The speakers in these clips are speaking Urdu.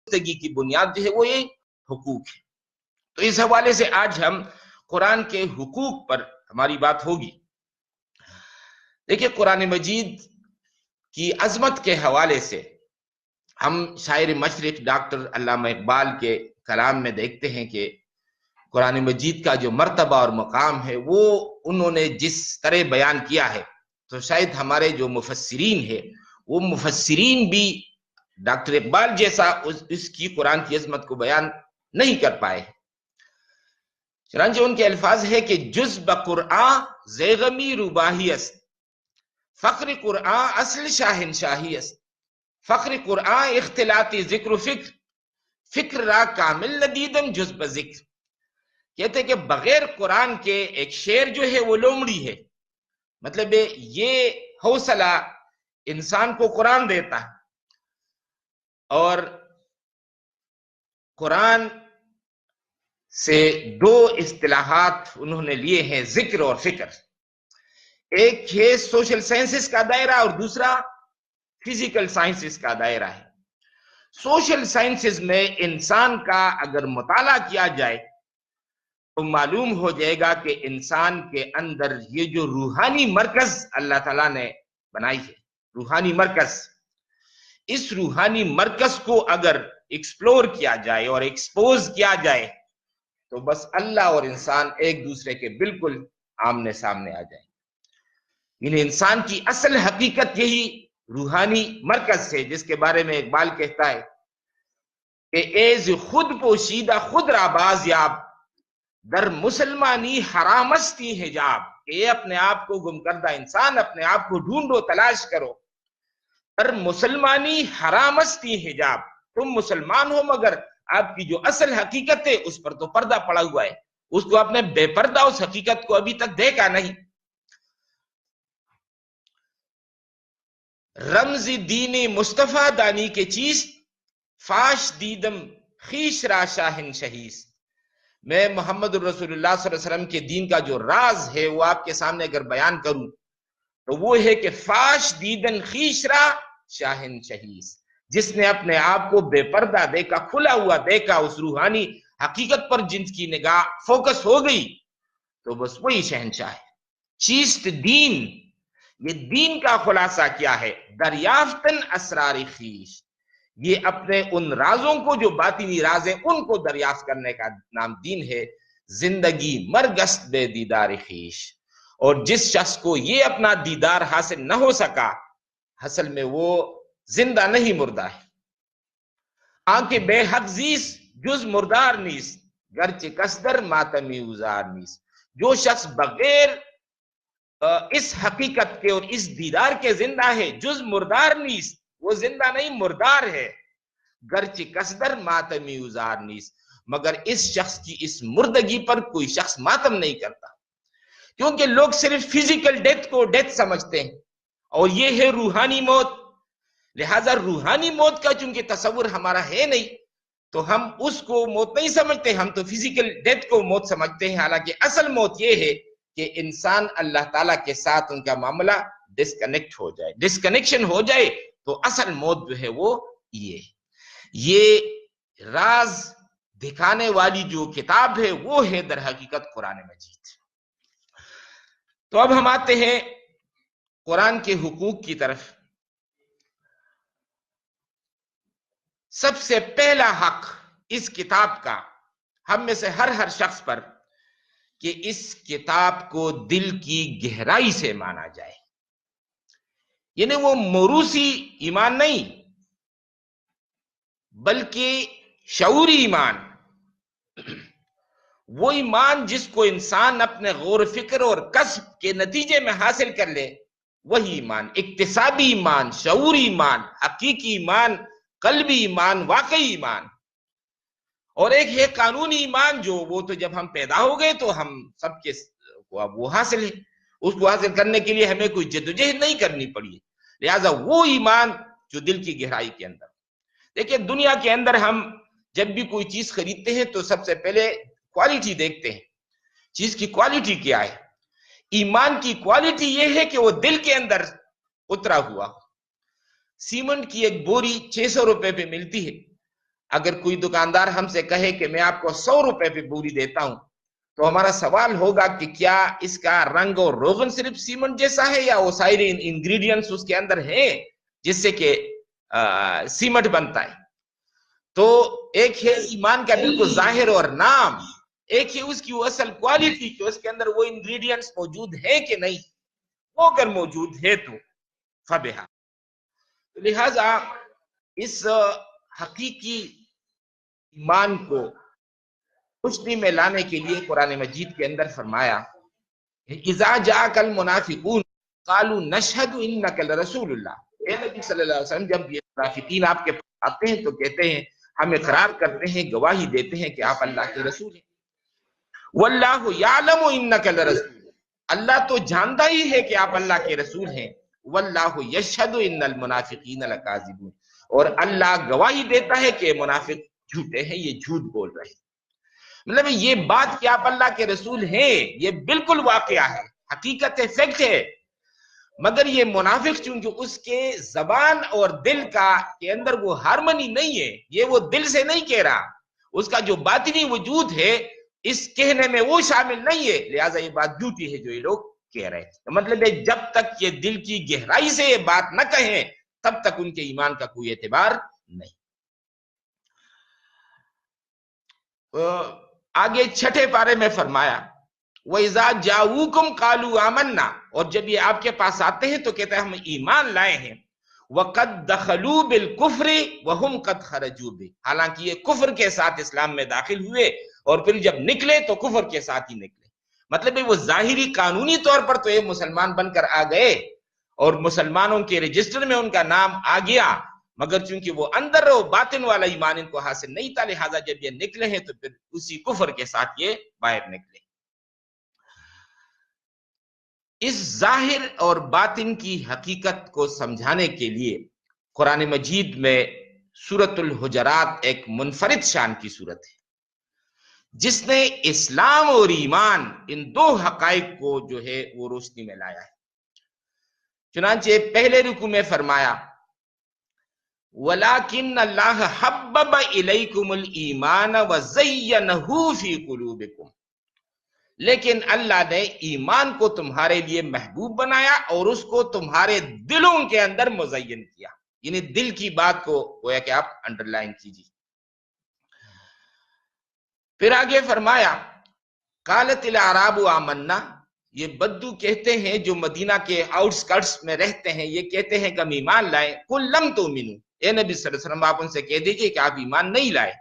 زندگی کی بنیاد جو ہے وہ یہ حقوق ہے۔ تو اس حوالے سے آج ہم قرآن کے حقوق پر ہماری بات ہوگی۔ دیکھیں، قرآن مجید کی عظمت کے حوالے سے ہم شاعر مشرق ڈاکٹر علامہ اقبال کے کلام میں دیکھتے ہیں کہ قرآن مجید کا جو مرتبہ اور مقام ہے وہ انہوں نے جس طرح بیان کیا ہے، تو شاید ہمارے جو مفسرین ہیں وہ مفسرین بھی ڈاکٹر اقبال جیسا اس کی قرآن کی عظمت کو بیان نہیں کر پائے۔ چنانچہ ان کے الفاظ ہے کہ جز بقرآن زیغمی روباہی است، فخر قرآن اصل شاہنشاہی است، فخر قرآن اختلاطی ذکر و فکر، فکر را کامل ندیدم جز بذکر۔ کہتے کہ بغیر قرآن کے ایک شعر جو ہے وہ لومڑی ہے، مطلب یہ حوصلہ انسان کو قرآن دیتا ہے۔ اور قرآن سے دو اصطلاحات انہوں نے لیے ہیں، ذکر اور فکر۔ ایک ہے سوشل سائنسز کا دائرہ اور دوسرا فزیکل سائنسز کا دائرہ ہے۔ سوشل سائنسز میں انسان کا اگر مطالعہ کیا جائے تو معلوم ہو جائے گا کہ انسان کے اندر یہ جو روحانی مرکز اللہ تعالیٰ نے بنائی ہے، روحانی مرکز، اس روحانی مرکز کو اگر ایکسپلور کیا جائے اور ایکسپوز کیا جائے تو بس اللہ اور انسان ایک دوسرے کے بالکل آمنے سامنے آ جائیں۔ یعنی انسان کی اصل حقیقت یہی روحانی مرکز ہے، جس کے بارے میں اقبال کہتا ہے کہ ایز خود پوشیدہ خود را باز یاب، در مسلمانی حرامستی حجاب، کہ یہ اپنے آپ کو گم کردہ انسان، اپنے آپ کو ڈھونڈو، تلاش کرو۔ در مسلمانی حرامستی حجاب، تم مسلمان ہو مگر آپ کی جو اصل حقیقت ہے اس پر تو پردہ پڑا ہوا ہے، اس کو آپ نے بے پردہ اس حقیقت کو ابھی تک دیکھا نہیں۔ رمز دین مصطفیٰ دانی کے چیز، فاش دیدم خیش را شاہن شہیست۔ میں محمد الرسول اللہ صلی اللہ علیہ وسلم کے دین کا جو راز ہے وہ آپ کے سامنے اگر بیان کروں تو وہ ہے کہ فاش دیدن خیش را شاہن شہیست، جس نے اپنے آپ کو بے پردہ دیکھا، کھلا ہوا دیکھا، اس روحانی حقیقت پر جن کی نگاہ فوکس ہو گئی تو بس وہی شہنشاہ ہے۔ چیست دین، یہ دین کا خلاصہ کیا ہے؟ دریافتن اسرار خیش، یہ اپنے ان رازوں کو جو باطنی راز ہیں ان کو دریافت کرنے کا نام دین ہے۔ زندگی مرگست بے دیدار خیش، اور جس شخص کو یہ اپنا دیدار حاصل نہ ہو سکا اصل میں وہ زندہ نہیں، مردہ ہے۔ آنکھ بے حق زیس جز مردار نیس، گرچہ کسدر ماتمی اوزار نیس۔ جو شخص بغیر اس حقیقت کے اور اس دیدار کے زندہ ہے، جز مردار نیس، وہ زندہ نہیں، مردار ہے۔ گرچہ کسدر ماتمی اوزار نیس، مگر اس شخص کی اس مردگی پر کوئی شخص ماتم نہیں کرتا، کیونکہ لوگ صرف فزیکل ڈیتھ کو ڈیتھ سمجھتے ہیں اور یہ ہے روحانی موت۔ لہذا روحانی موت کا چونکہ تصور ہمارا ہے نہیں تو ہم اس کو موت نہیں سمجھتے، ہم تو فزیکل ڈیتھ کو موت سمجھتے ہیں۔ حالانکہ اصل موت یہ ہے کہ انسان اللہ تعالیٰ کے ساتھ ان کا معاملہ ڈسکنیکٹ ہو جائے، ڈسکنیکشن ہو جائے تو اصل موت جو ہے وہ یہ راز دکھانے والی جو کتاب ہے وہ ہے در حقیقت قرآن مجید۔ تو اب ہم آتے ہیں قرآن کے حقوق کی طرف۔ سب سے پہلا حق اس کتاب کا ہم میں سے ہر شخص پر کہ اس کتاب کو دل کی گہرائی سے مانا جائے، یعنی وہ موروثی ایمان نہیں بلکہ شعوری ایمان، وہ ایمان جس کو انسان اپنے غور و فکر اور کسب کے نتیجے میں حاصل کر لے، وہی ایمان، اکتسابی ایمان، شعوری ایمان، حقیقی ایمان، قلبی ایمان، واقعی ایمان۔ اور ایک ہے قانونی ایمان، جو وہ تو جب ہم پیدا ہو گئے تو ہم سب کے وہ حاصل ہے، اس کو حاصل کرنے کے لیے ہمیں کوئی جدوجہد نہیں کرنی پڑی، لہذا وہ ایمان جو دل کی گہرائی کے اندر۔ دیکھیں دنیا کے اندر ہم جب بھی کوئی چیز خریدتے ہیں تو سب سے پہلے کوالٹی دیکھتے ہیں، چیز کی کوالٹی کیا ہے۔ ایمان کی کوالٹی یہ ہے کہ وہ دل کے اندر اترا ہوا۔ سیمنٹ کی ایک بوری 600 روپے پہ ملتی ہے، اگر کوئی دکاندار ہم سے کہے کہ میں آپ کو 100 روپے پہ بوری دیتا ہوں تو ہمارا سوال ہوگا کہ کیا اس کا رنگ اور روغن صرف سیمنٹ جیسا ہے یا وہ سارے انگریڈینٹس اس کے اندر ہیں جس سے کہ سیمنٹ بنتا ہے؟ تو ایک ہے ایمان کا بالکل ظاہر اور نام، ایک ہے اس کی وہ اصل کوالٹی کہ اس کے اندر وہ انگریڈینٹس موجود ہے کہ نہیں، وہ اگر موجود ہے تو فبہا۔ لہذا اس حقیقی ایمان کو روشنی میں لانے کے لیے قرآن مجید کے اندر فرمایا اذا جاءک المنافقون قالوا نشهد انک لرسول اللہ، اے نبی صلی اللہ علیہ وسلم جب یہ منافقین آپ کے پاس آتے ہیں تو کہتے ہیں، ہم اقرار کرتے ہیں، گواہی دیتے ہیں کہ آپ اللہ کے رسول ہیں۔ واللہ یعلم انک لرسول، اللہ تو جانتا ہی ہے کہ آپ اللہ کے رسول ہیں۔ واللہ یشہد ان المنافقین لکاذبون، اور اللہ گواہی دیتا ہے کہ منافق جھوٹے ہیں، یہ جھوٹ بول رہے ہیں۔ مطلب یہ بات کہ آپ اللہ کے رسول ہیں یہ بالکل واقعہ ہے، حقیقت ہے، فیکٹ ہے، مگر یہ منافق چونکہ اس کے زبان اور دل کا کے اندر وہ ہارمنی نہیں ہے، یہ وہ دل سے نہیں کہہ رہا، اس کا جو باطنی وجود ہے اس کہنے میں وہ شامل نہیں ہے، لہٰذا یہ بات جھوٹی ہے جو یہ لوگ کہہ رہے ہیں۔ مطلب ہے جب تک یہ دل کی گہرائی سے یہ بات نہ کہیں تب تک ان کے ایمان کا کوئی اعتبار نہیں۔ آگے 6 پارے میں فرمایا وَإِذَا جَاءُوكُمْ قَالُوا آمَنَّا، اور جب یہ آپ کے پاس آتے ہیں تو کہتے ہیں ہم ایمان لائے ہیں، وَقَدْ دَخَلُوا بِالْكُفْرِ وَهُمْ قَدْ خَرَجُوا بِهِ، حالانکہ یہ کفر کے ساتھ اسلام میں داخل ہوئے اور پھر جب نکلے تو کفر کے ساتھ ہی نکلے۔ مطلب وہ ظاہری قانونی طور پر تو یہ مسلمان بن کر آ گئے اور مسلمانوں کے رجسٹر میں ان کا نام آ گیا، مگر چونکہ وہ اندر و باطن والا ایمان ان کو حاصل نہیں تھا، لہٰذا جب یہ نکلے ہیں تو پھر اسی کفر کے ساتھ یہ باہر نکلے۔ اس ظاہر اور باطن کی حقیقت کو سمجھانے کے لیے قرآن مجید میں سورۃ الحجرات ایک منفرد شان کی سورت ہے جس نے اسلام اور ایمان ان 2 حقائق کو جو ہے وہ روشنی میں لایا ہے۔ چنانچہ پہلے رکوع میں فرمایا وَلَكِنَّ اللَّهَ حَبَّبَ إِلَيْكُمُ الْإِيمَانَ وَزَيَّنَهُ فِي قُلُوبِكُمْ، لیکن اللہ نے ایمان کو تمہارے لیے محبوب بنایا اور اس کو تمہارے دلوں کے اندر مزین کیا، یعنی دل کی بات کو گویا کہ آپ انڈر لائن کیجیے۔ پھر آگے فرمایا قالت الاعراب آمنا، یہ بدو کہتے ہیں جو مدینہ کے آؤٹ سکرٹس میں رہتے ہیں، یہ کہتے ہیں کہ ہم ایمان لائیں، قل لم تؤمنوا، اے نبی صلی اللہ علیہ وسلم آپ ان سے کہہ دیجئے کہ آپ ایمان نہیں لائے،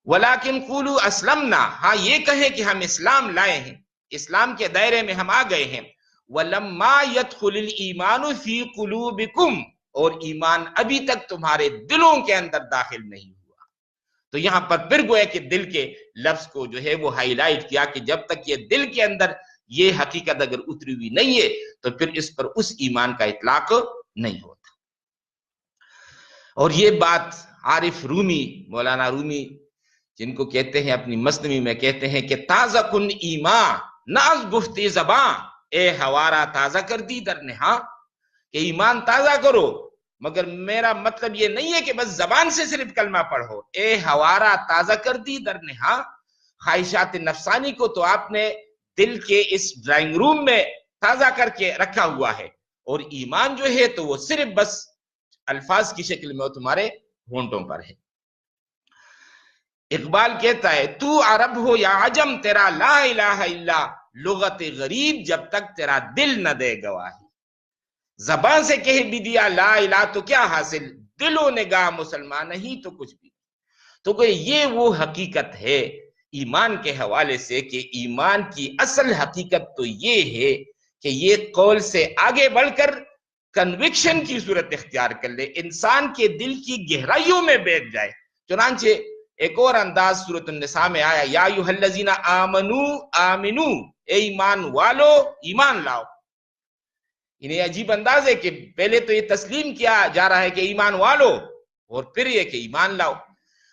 ولیکن قولوا اسلمنا، ہاں یہ کہیں کہ ہم اسلام لائے ہیں، اسلام کے دائرے میں ہم آ گئے ہیں، ولما يدخل الایمان فی قلوبکم، اور ایمان ابھی تک تمہارے دلوں کے اندر داخل نہیں ہوا۔ تو یہاں پر پھر گویا کہ دل کے لفظ کو جو ہے وہ ہائی لائٹ کیا کہ جب تک یہ دل کے اندر یہ حقیقت اگر اتری ہوئی نہیں ہے تو پھر اس پر اس ایمان کا اطلاق نہیں ہوتا۔ اور یہ بات عارف رومی، مولانا رومی جن کو کہتے ہیں اپنی مثنوی میں کہتے ہیں کہ تازہ کن ایمان ناز گفتی زبان، اے ہوارا تازہ کر دی در نہاں، کہ ایمان تازہ کرو، مگر میرا مطلب یہ نہیں ہے کہ بس زبان سے صرف کلمہ پڑھو، اے ہوارا تازہ کر دی در نہاں، خواہشات نفسانی کو تو آپ نے دل کے اس ڈرائنگ روم میں تازہ کر کے رکھا ہوا ہے، اور ایمان جو ہے تو وہ صرف بس الفاظ کی شکل میں تمہارے ہونٹوں پر ہے۔ اقبال کہتا ہے تو عرب ہو یا عجم تیرا لا الہ الا لغت غریب جب تک تیرا دل نہ دے گواہی، زبان سے کہہ بھی دیا لا الہ تو کیا حاصل، دل و نگاہ مسلمان نہیں تو کچھ بھی۔ تو کہ یہ وہ حقیقت ہے ایمان کے حوالے سے کہ ایمان کی اصل حقیقت تو یہ ہے کہ یہ قول سے آگے بڑھ کر کنوکشن کی صورت اختیار کر لے، انسان کے دل کی گہرائیوں میں بیٹھ جائے۔ چنانچہ ایک اور انداز سورۃ النساء میں آیا یا ایھا الذین آمنوا آمنو، اے ایمان والو ایمان لاؤ۔ انہیں عجیب انداز ہے کہ پہلے تو یہ تسلیم کیا جا رہا ہے کہ ایمان والو، اور پھر یہ کہ ایمان لاؤ۔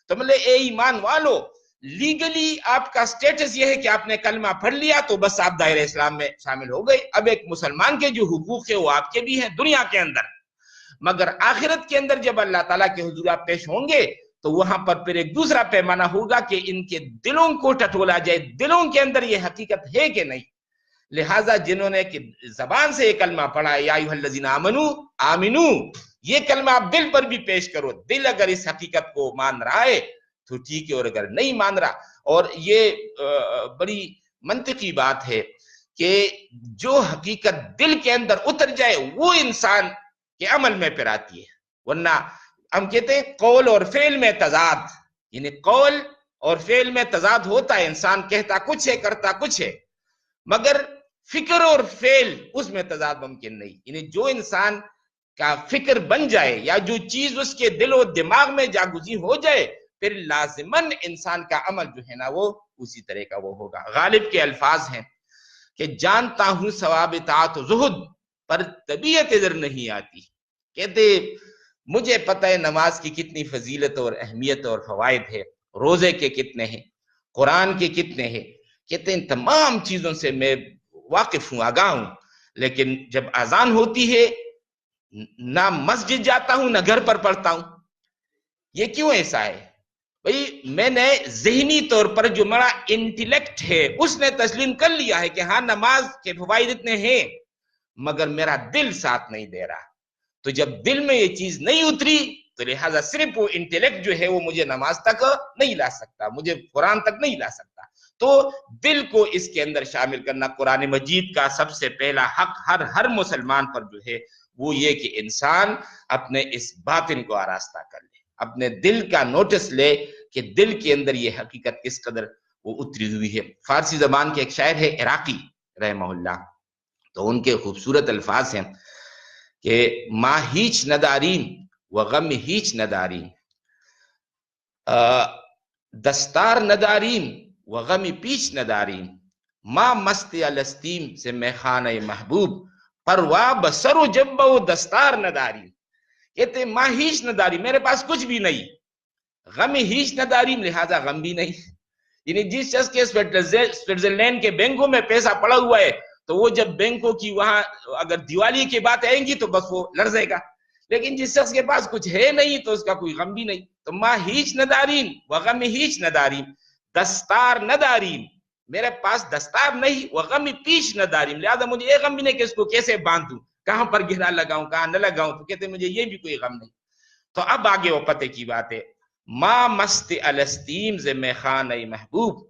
تو مطلب اے ایمان والو، لیگلی آپ کا سٹیٹس یہ ہے کہ آپ نے کلمہ پڑھ لیا تو بس آپ دائرہ اسلام میں شامل ہو گئے۔ اب ایک مسلمان کے جو حقوق ہے وہ آپ کے بھی ہیں دنیا کے اندر، مگر آخرت کے اندر جب اللہ تعالیٰ کے حضور آپ پیش ہوں گے تو وہاں پر پھر ایک دوسرا پیمانہ ہوگا کہ ان کے دلوں کو ٹٹولا جائے، دلوں کے اندر یہ حقیقت ہے کہ نہیں۔ لہٰذا جنہوں نے کہ زبان سے یہ کلمہ پڑھا ہے یا ایھا الذین آمنو آمنو، یہ کلمہ آپ دل پر بھی پیش کرو، دل اگر اس حقیقت کو مان رہا ہے تو ٹھیک ہے، اور اگر نہیں مان رہا، اور یہ بڑی منطقی بات ہے کہ جو حقیقت دل کے اندر اتر جائے وہ انسان کے عمل میں پھر آتی ہے، ورنہ ہم کہتے ہیں قول اور فعل میں تضاد، یعنی قول اور فعل میں تضاد ہوتا ہے، انسان کہتا کچھ ہے کرتا کچھ ہے، مگر فکر اور فعل اس میں تضاد ممکن نہیں، یعنی جو انسان کا فکر بن جائے یا جو چیز اس کے دل و دماغ میں جاگزی ہو جائے پھر لازماً انسان کا عمل جو ہے نا وہ اسی طرح کا وہ ہوگا۔ غالب کے الفاظ ہیں کہ جانتا ہوں ثواب اطاعت و زہد پر طبیعت ادھر نہیں آتی، کہتے مجھے پتہ ہے نماز کی کتنی فضیلت اور اہمیت اور فوائد ہے، روزے کے کتنے ہیں، قرآن کے کتنے ہیں، کہتے ہیں تمام چیزوں سے میں واقف ہوں، آگاہ ہوں، لیکن جب اذان ہوتی ہے نہ مسجد جاتا ہوں نہ گھر پر پڑھتا ہوں۔ یہ کیوں ایسا ہے؟ بھئی میں نے ذہنی طور پر جو میرا انٹیلیکٹ ہے اس نے تسلیم کر لیا ہے کہ ہاں نماز کے فوائد اتنے ہیں، مگر میرا دل ساتھ نہیں دے رہا، تو جب دل میں یہ چیز نہیں اتری تو لہٰذا صرف وہ انٹیلیکٹ جو ہے وہ مجھے نماز تک نہیں لا سکتا، مجھے قرآن تک نہیں لا سکتا۔ تو دل کو اس کے اندر شامل کرنا قرآن مجید کا سب سے پہلا حق ہر مسلمان پر جو ہے وہ یہ کہ انسان اپنے اس باطن کو آراستہ کر لے، اپنے دل کا نوٹس لے کہ دل کے اندر یہ حقیقت کس قدر وہ اتری ہوئی ہے۔ فارسی زبان کے ایک شاعر ہے عراقی رحمہ اللہ، تو ان کے خوبصورت الفاظ ہیں کہ ما ہیچ نداریم و غم ہیچ نداریم، دستار نداریم و غم پیچ نداریم، ما مست الستیم سے میں خانہ محبوب، پروا بسر و جب و دستار نداریم، کہتے ہیں ما ہیچ نداریم، میرے پاس کچھ بھی نہیں، غم ہیچ نداریم، لہذا غم بھی نہیں، یعنی جس شخص کے سوئٹزرلینڈ کے بینکوں میں پیسہ پڑا ہوا ہے تو وہ جب بینکوں کی وہاں اگر دیوالی کی بات آئیں گی تو بس وہ لرزے گا، لیکن جس شخص کے پاس کچھ ہے نہیں تو اس کا کوئی غم بھی نہیں۔ تو ما ہیچ نداریم و غم ہیچ نداریم، دستار نداریم، میرے پاس دستار نہیں، و غم پیچ نداریم، لہذا مجھے یہ غم بھی نہیں کہ اس کو کیسے باندھوں، کہاں پر گھرا لگاؤں کہاں نہ لگاؤں، تو کہتے ہیں مجھے یہ بھی کوئی غم نہیں۔ تو اب آگے وہ پتے کی بات ہے، ما مست الستیم ز میں خانہ محبوب،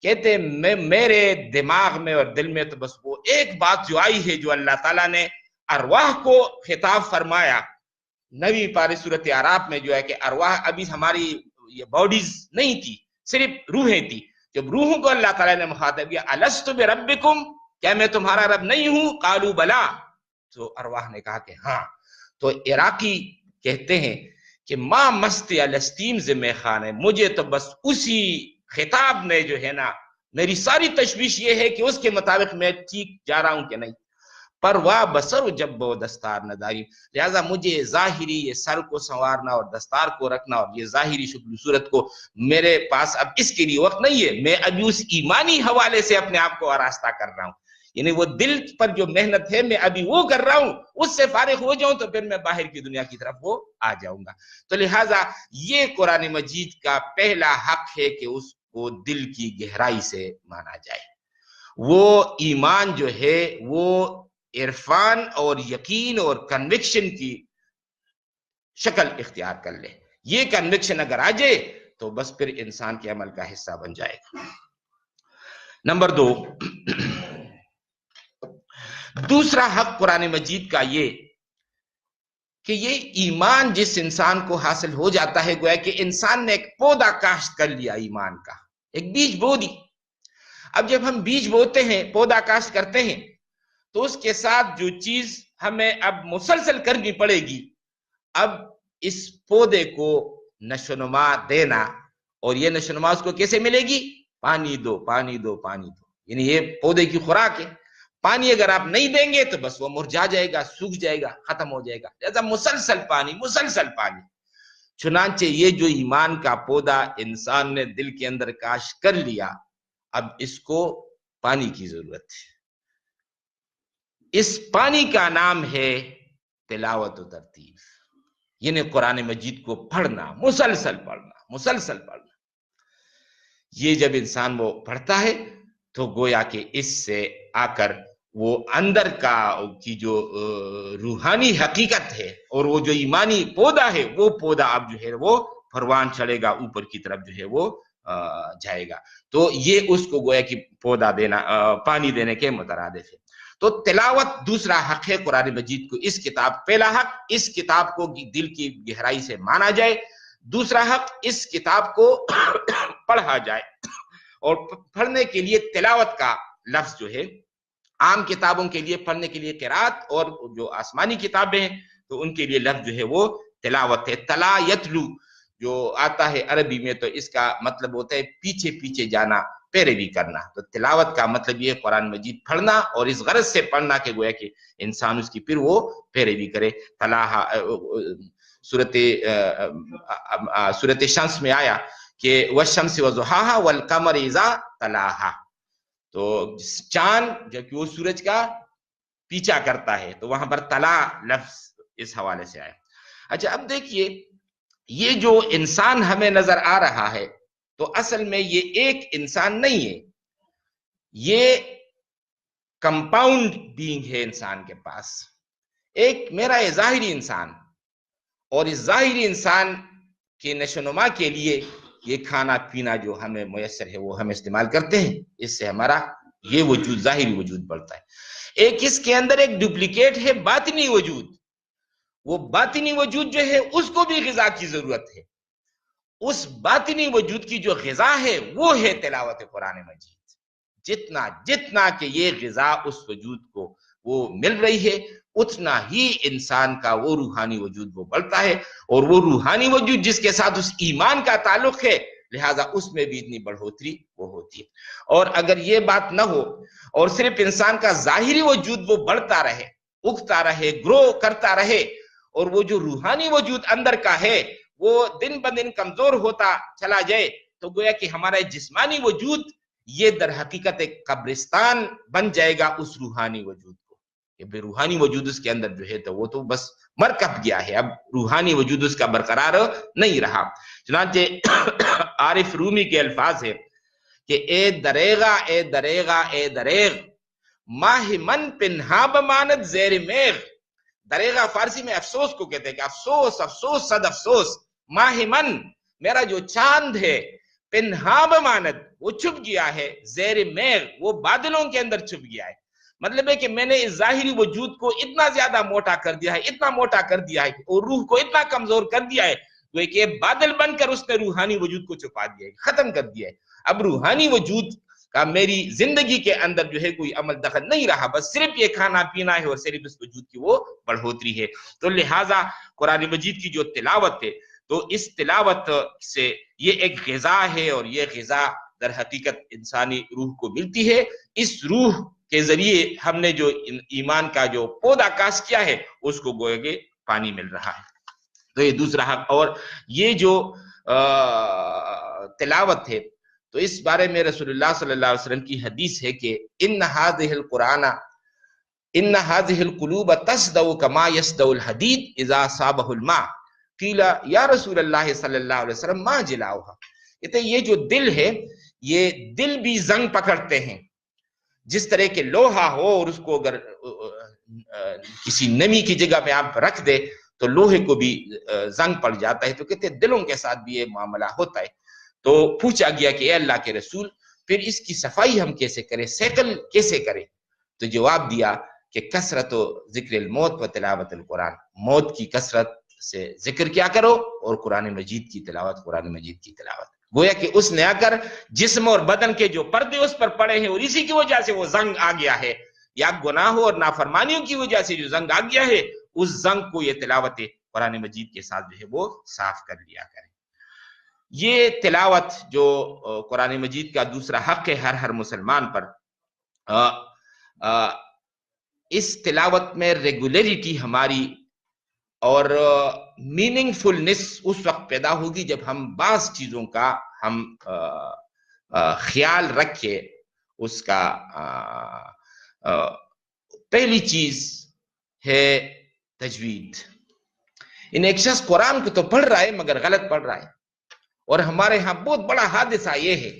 کہتے میرے دماغ میں اور دل میں تو بس وہ ایک بات جو آئی ہے جو اللہ تعالیٰ نے ارواح کو خطاب فرمایا، نویں پارے سورۃ اعراف میں جو ہے کہ ارواح ابھی ہماری یہ باڈیز نہیں تھی، صرف روحیں تھی، جب روحوں کو اللہ تعالیٰ نے مخاطب کیا الست بربکم، کیا میں تمہارا رب نہیں ہوں، قالوا بلا، تو ارواح نے کہا کہ ہاں۔ تو عراقی کہتے ہیں کہ ما مست الستیم ز میں خانہ، مجھے تو بس اسی خطاب نے جو ہے نا، میری ساری تشویش یہ ہے کہ اس کے مطابق میں ٹھیک جا رہا ہوں کہ نہیں، پروا بسر جب و دستار نداری، لہذا مجھے ظاہری یہ سر کو سنوارنا اور دستار کو رکھنا اور یہ ظاہری شکل صورت کو میرے پاس اب اس کے لیے وقت نہیں ہے، میں ابھی اس ایمانی حوالے سے اپنے آپ کو آراستہ کر رہا ہوں، یعنی وہ دل پر جو محنت ہے میں ابھی وہ کر رہا ہوں، اس سے فارغ ہو جاؤں تو پھر میں باہر کی دنیا کی طرف وہ آ جاؤں گا۔ تو لہٰذا یہ قرآن مجید کا پہلا حق ہے کہ اس کو دل کی گہرائی سے مانا جائے، وہ ایمان جو ہے وہ عرفان اور یقین اور کنوکشن کی شکل اختیار کر لے، یہ کنوکشن اگر آ جائے تو بس پھر انسان کے عمل کا حصہ بن جائے گا۔ نمبر 2، دوسرا حق قرآن مجید کا یہ کہ یہ ایمان جس انسان کو حاصل ہو جاتا ہے، گویا کہ انسان نے ایک پودا کاشت کر لیا ایمان کا، ایک بیج بو دی۔ اب جب ہم بیج بوتے ہیں، پودا کاشت کرتے ہیں، تو اس کے ساتھ جو چیز ہمیں اب مسلسل کرنی پڑے گی، اب اس پودے کو نشوونما دینا، اور یہ نشوونما اس کو کیسے ملے گی؟ پانی دو پانی دو پانی دو، یعنی یہ پودے کی خوراک ہے، پانی اگر آپ نہیں دیں گے تو بس وہ مرجھا جائے گا، سوکھ جائے گا، ختم ہو جائے گا، لہذا مسلسل پانی مسلسل پانی۔ چنانچہ یہ جو ایمان کا پودا انسان نے دل کے اندر کاشت کر لیا، اب اس کو پانی کی ضرورت ہے، اس پانی کا نام ہے تلاوت و ترتیل، یعنی قرآن مجید کو پڑھنا، مسلسل پڑھنا، مسلسل پڑھنا. یہ جب انسان وہ پڑھتا ہے تو گویا کہ اس سے آ کر وہ اندر کی جو روحانی حقیقت ہے اور وہ جو ایمانی پودا ہے وہ پودا اب جو ہے وہ پروان چڑھے گا، اوپر کی طرف جو ہے وہ جائے گا. تو یہ اس کو گویا کہ پودا دینا، پانی دینے کے مترادف ہے. تو تلاوت دوسرا حق ہے قرآن مجید کو. اس کتاب پہلا حق اس کتاب کو دل کی گہرائی سے مانا جائے. دوسرا حق اس کتاب کو پڑھا جائے. اور پڑھنے کے لیے تلاوت کا لفظ جو ہے، عام کتابوں کے لیے پڑھنے کے لیے قرات، اور جو آسمانی کتابیں ہیں تو ان کے لیے لفظ جو ہے وہ تلاوت ہے. تلا یتلو جو آتا ہے عربی میں تو اس کا مطلب ہوتا ہے پیچھے پیچھے جانا، پیروی کرنا. تو تلاوت کا مطلب یہ قرآن مجید پڑھنا، اور اس غرض سے پڑھنا کہ گویا کہ انسان اس کی پھر وہ پیروی کرے. سورۃ شمس میں آیا کہ والشمس وضحاها والقمر اذا تلاها، تو چاند جب کہ وہ سورج کا پیچھا کرتا ہے تو وہاں پر تلا لفظ اس حوالے سے آیا. اچھا اب دیکھیے، یہ جو انسان ہمیں نظر آ رہا ہے تو اصل میں یہ ایک انسان نہیں ہے، یہ کمپاؤنڈ بینگ ہے. انسان کے پاس ایک میرا یہ ظاہری انسان، اور اس ظاہری انسان کے نشوونما کے لیے یہ کھانا پینا جو ہمیں میسر ہے وہ ہم استعمال کرتے ہیں. اس سے ہمارا یہ وجود، ظاہری وجود بڑھتا ہے. ایک اس کے اندر ایک ڈپلیکیٹ ہے باطنی وجود. وہ باطنی وجود جو ہے اس کو بھی غذا کی ضرورت ہے. اس باطنی وجود کی جو غذا ہے وہ ہے تلاوت قرآن مجید. جتنا کہ یہ غذا اس وجود کو وہ مل رہی ہے، اتنا ہی انسان کا وہ روحانی وجود وہ بڑھتا ہے. اور وہ روحانی وجود جس کے ساتھ اس ایمان کا تعلق ہے، لہذا اس میں بھی اتنی بڑھوتری وہ ہوتی ہے. اور اگر یہ بات نہ ہو اور صرف انسان کا ظاہری وجود وہ بڑھتا رہے، اگتا رہے، گرو کرتا رہے، اور وہ جو روحانی وجود اندر کا ہے وہ دن بدن کمزور ہوتا چلا جائے، تو گویا کہ ہمارا جسمانی وجود یہ در حقیقت ایک قبرستان بن جائے گا اس روحانی وجود کو. کہ بے روحانی وجود اس کے اندر جو ہے تو وہ تو بس مر کپ گیا ہے، اب روحانی وجود اس کا برقرار نہیں رہا. چنانچہ عارف رومی کے الفاظ ہے کہ اے دریغا اے دریغا اے دریغ، ماہ من پنہا بماند زیر میغ. دریغا فارسی میں افسوس کو کہتے ہیں کہ افسوس افسوس صد افسوس. ماہ من میرا جو چاند ہے، پنہا بماند وہ چھپ گیا ہے، زیر میغ وہ بادلوں کے اندر چھپ گیا ہے. مطلب ہے کہ میں نے اس ظاہری وجود کو اتنا زیادہ موٹا کر دیا ہے، اتنا موٹا کر دیا ہے، اور روح کو اتنا کمزور کر دیا ہے کہ بادل بن کر اس نے روحانی وجود کو چھپا دیا ہے، ختم کر دیا ہے. اب روحانی وجود کا میری زندگی کے اندر جو ہے کوئی عمل دخل نہیں رہا، بس صرف یہ کھانا پینا ہے اور صرف اس وجود کی وہ بڑھوتری ہے. تو لہٰذا قرآن مجید کی جو تلاوت ہے تو اس تلاوت سے یہ ایک غذا ہے، اور یہ غذا در حقیقت انسانی روح کو ملتی ہے. اس روح کے ذریعے ہم نے جو ایمان کا جو پودا کاشت کیا ہے اس کو گویا کہ پانی مل رہا ہے. تو یہ دوسرا حق. اور یہ جو تلاوت ہے تو اس بارے میں رسول اللہ صلی اللہ علیہ وسلم کی حدیث ہے کہ ان هذه القلوب تصدع كما يصدع الحديد اذا صابه الماء قیل یا رسول اللہ صلی اللہ علیہ وسلم ما جلاؤها. کہتے ہیں یہ جو دل ہے، یہ دل بھی زنگ پکڑتے ہیں جس طرح کے لوہا ہو، اور اس کو اگر کسی نمی کی جگہ میں آپ رکھ دے تو لوہے کو بھی زنگ پڑ جاتا ہے. تو کہتے ہیں دلوں کے ساتھ بھی یہ معاملہ ہوتا ہے. تو پوچھا گیا کہ اے اللہ کے رسول، پھر اس کی صفائی ہم کیسے کریں، سیکل کیسے کریں؟ تو جواب دیا کہ کثرت و ذکر الموت و تلاوت القرآن. موت کی کثرت سے ذکر کیا کرو اور قرآن مجید کی تلاوت، قرآن مجید کی تلاوت. گویا کہ اس نے آ کر جسم اور بدن کے جو پردے اس پر پڑے ہیں اور اسی کی وجہ سے وہ زنگ آ گیا ہے، یا گناہوں اور نافرمانیوں کی وجہ سے جو زنگ آ گیا ہے، اس زنگ کو یہ تلاوت قرآن مجید کے ساتھ جو ہے وہ صاف کر لیا کرے. یہ تلاوت جو قرآن مجید کا دوسرا حق ہے ہر مسلمان پر. اس تلاوت میں ریگولیرٹی ہماری اور میننگ فلنس اس وقت پیدا ہوگی جب ہم بعض چیزوں کا ہم خیال رکھے. اس کا پہلی چیز ہے تجوید. ایک شخص قرآن کو تو پڑھ رہا ہے مگر غلط پڑھ رہا ہے. اور ہمارے ہاں بہت بڑا حادثہ یہ ہے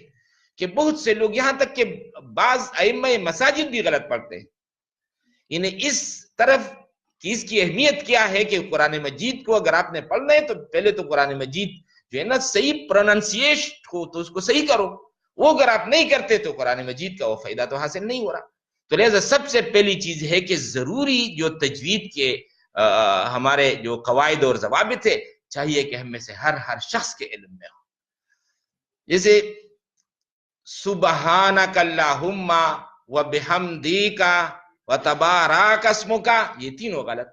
کہ بہت سے لوگ یہاں تک کہ بعض ائمہ مساجد بھی غلط پڑھتے ہیں. انہیں اس طرف کہ اس کی اہمیت کیا ہے کہ قرآن مجید کو اگر آپ نے پڑھنا ہے تو پہلے تو قرآن مجید جو ہے نا صحیح پروننسیشن ہو تو اس کو صحیح کرو. وہ اگر آپ نہیں کرتے تو قرآن مجید کا وہ فائدہ تو حاصل نہیں ہو رہا. تو لہذا سب سے پہلی چیز ہے کہ ضروری جو تجوید کے ہمارے جو قواعد اور ضوابط ہے چاہیے کہ ہم میں سے ہر شخص کے علم میں ہو. جیسے سبحانک اللہم و بحمدیک و تبارک اسمک، یہ تینوں غلط.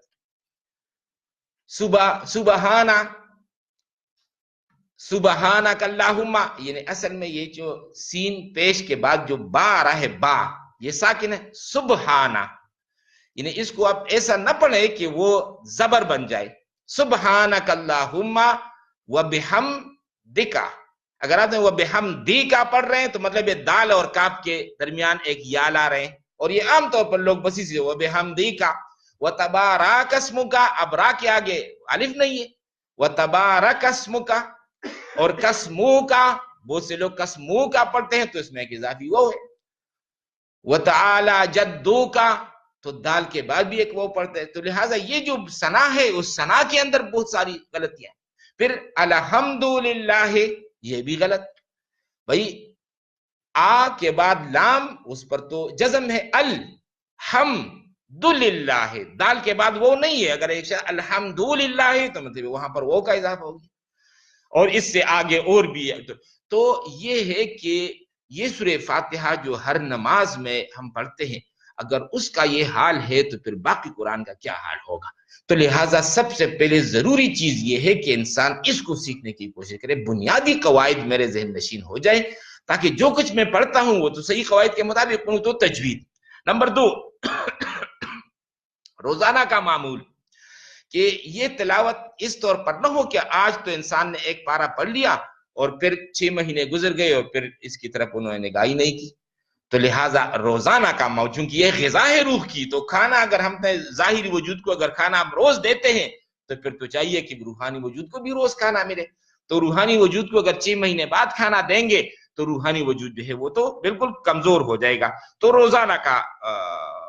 سبحانک اللہم، یعنی اصل میں یہ جو سین پیش کے بعد جو با آ رہا ہے با، یہ ساکن ہے. سبحانہ، یعنی اس کو آپ ایسا نہ پڑھیں کہ وہ زبر بن جائے. سبحانک اللہم و بحمدک، اگر آپ نے وہ بحمدیک پڑھ رہے ہیں تو مطلب یہ دال اور کاف کے درمیان ایک یا لا رہے ہیں، اور یہ عام طور پر لوگ بس اسی سے وہ بحمدیک. و تبارک اسمک، اب را کے آگے الف نہیں ہے. و تبارک اسمک اور کسمو کا، بہت سے لوگ کسمو کا پڑھتے ہیں تو اس میں ایک اضافی وہ ہے. وتعالی جدو کا، تو دال کے بعد بھی ایک وہ پڑھتے ہیں. تو لہٰذا یہ جو ثنا ہے اس ثنا کے اندر بہت ساری غلطیاں ہیں. پھر الحمدللہ، یہ بھی غلط. بھائی آ کے بعد لام، اس پر تو جزم ہے. الحمدللہ، دال کے بعد وہ نہیں ہے. اگر ایک شخص الحمدللہ ہے تو مطلب وہاں پر وہ کا اضافہ ہوگی، اور اس سے آگے اور بھی ہے. تو یہ ہے کہ یہ سورہ فاتحہ جو ہر نماز میں ہم پڑھتے ہیں، اگر اس کا یہ حال ہے تو پھر باقی قرآن کا کیا حال ہوگا. تو لہٰذا سب سے پہلے ضروری چیز یہ ہے کہ انسان اس کو سیکھنے کی کوشش کرے، بنیادی قواعد میرے ذہن نشین ہو جائے، تاکہ جو کچھ میں پڑھتا ہوں وہ تو صحیح قواعد کے مطابق پڑھوں. تو تجوید. نمبر 2، روزانہ کا معمول، کہ یہ تلاوت اس طور پر نہ ہو کہ آج تو انسان نے ایک پارہ پڑھ لیا اور پھر 6 مہینے گزر گئے اور پھر اس کی طرف انہوں نے نگاہی نہیں کی. تو لہٰذا روزانہ کا معمول، چونکہ یہ غذا ہے روح کی، تو کھانا اگر ہم نے ظاہری وجود کو اگر کھانا ہم روز دیتے ہیں تو پھر تو چاہیے کہ روحانی وجود کو بھی روز کھانا ملے. تو روحانی وجود کو اگر 6 مہینے بعد کھانا دیں گے تو روحانی وجود جو ہے وہ تو بالکل کمزور ہو جائے گا. تو روزانہ کا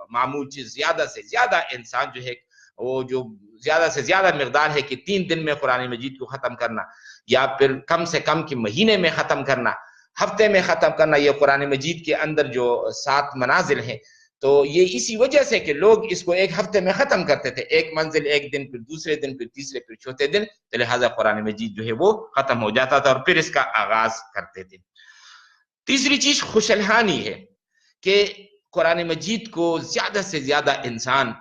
معمول چیز، زیادہ سے زیادہ انسان جو ہے وہ جو زیادہ سے زیادہ مقدار ہے کہ 3 دن میں قرآن مجید کو ختم کرنا، یا پھر کم سے کم کہ مہینے میں ختم کرنا، ہفتے میں ختم کرنا. یہ قرآن مجید کے اندر جو 7 منازل ہیں، تو یہ اسی وجہ سے کہ لوگ اس کو ایک ہفتے میں ختم کرتے تھے، ایک منزل ایک دن، پھر دوسرے دن، پھر تیسرے، پھر چوتھے دن. تو لہٰذا قرآن مجید جو ہے وہ ختم ہو جاتا تھا اور پھر اس کا آغاز کرتے تھے. تیسری چیز خوش الحانی ہے کہ قرآن مجید کو زیادہ سے زیادہ انسان،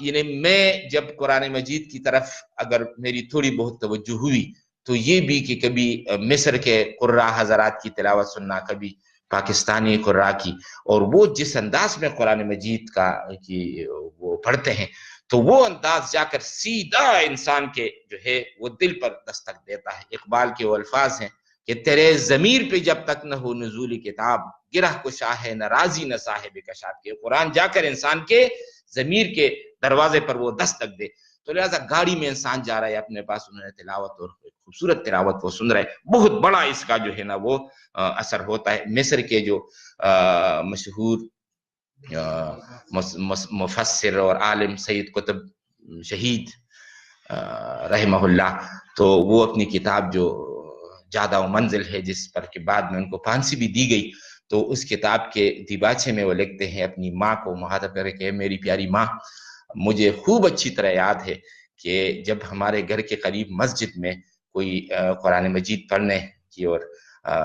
یعنی میں جب قرآن مجید کی طرف اگر میری تھوڑی بہت توجہ ہوئی تو یہ بھی کہ کبھی مصر کے قراء حضرات کی تلاوت سننا، کبھی پاکستانی قراء کی، اور وہ جس انداز میں قرآن مجید کا وہ پڑھتے ہیں تو وہ انداز جا کر سیدھا انسان کے جو ہے وہ دل پر دستک دیتا ہے. اقبال کے وہ الفاظ ہیں کہ تیرے ضمیر پہ جب تک نہ ہو نزول کتاب، گرہ کو شاہ ہے نہ راضی نہ صاحب کشاف کے. قرآن جا کر انسان کے ضمیر کے دروازے پر وہ دستک دے. تو لہٰذا گاڑی میں انسان جا رہا ہے، اپنے پاس انہوں نے تلاوت اور خوبصورت تلاوت وہ سن رہا ہے، بہت بڑا اس کا جو ہے نا وہ اثر ہوتا ہے. مصر کے جو مشہور مفسر اور عالم سید قطب شہید رحمہ اللہ، تو وہ اپنی کتاب جو جادہ و منزل ہے، جس پر کے بعد میں ان کو پھانسی بھی دی گئی، تو اس کتاب کے دیباچے میں وہ لکھتے ہیں اپنی ماں کو مخاطب کر کے، میری پیاری ماں، مجھے خوب اچھی طرح یاد ہے کہ جب ہمارے گھر کے قریب مسجد میں کوئی قرآن مجید پڑھنے کی اور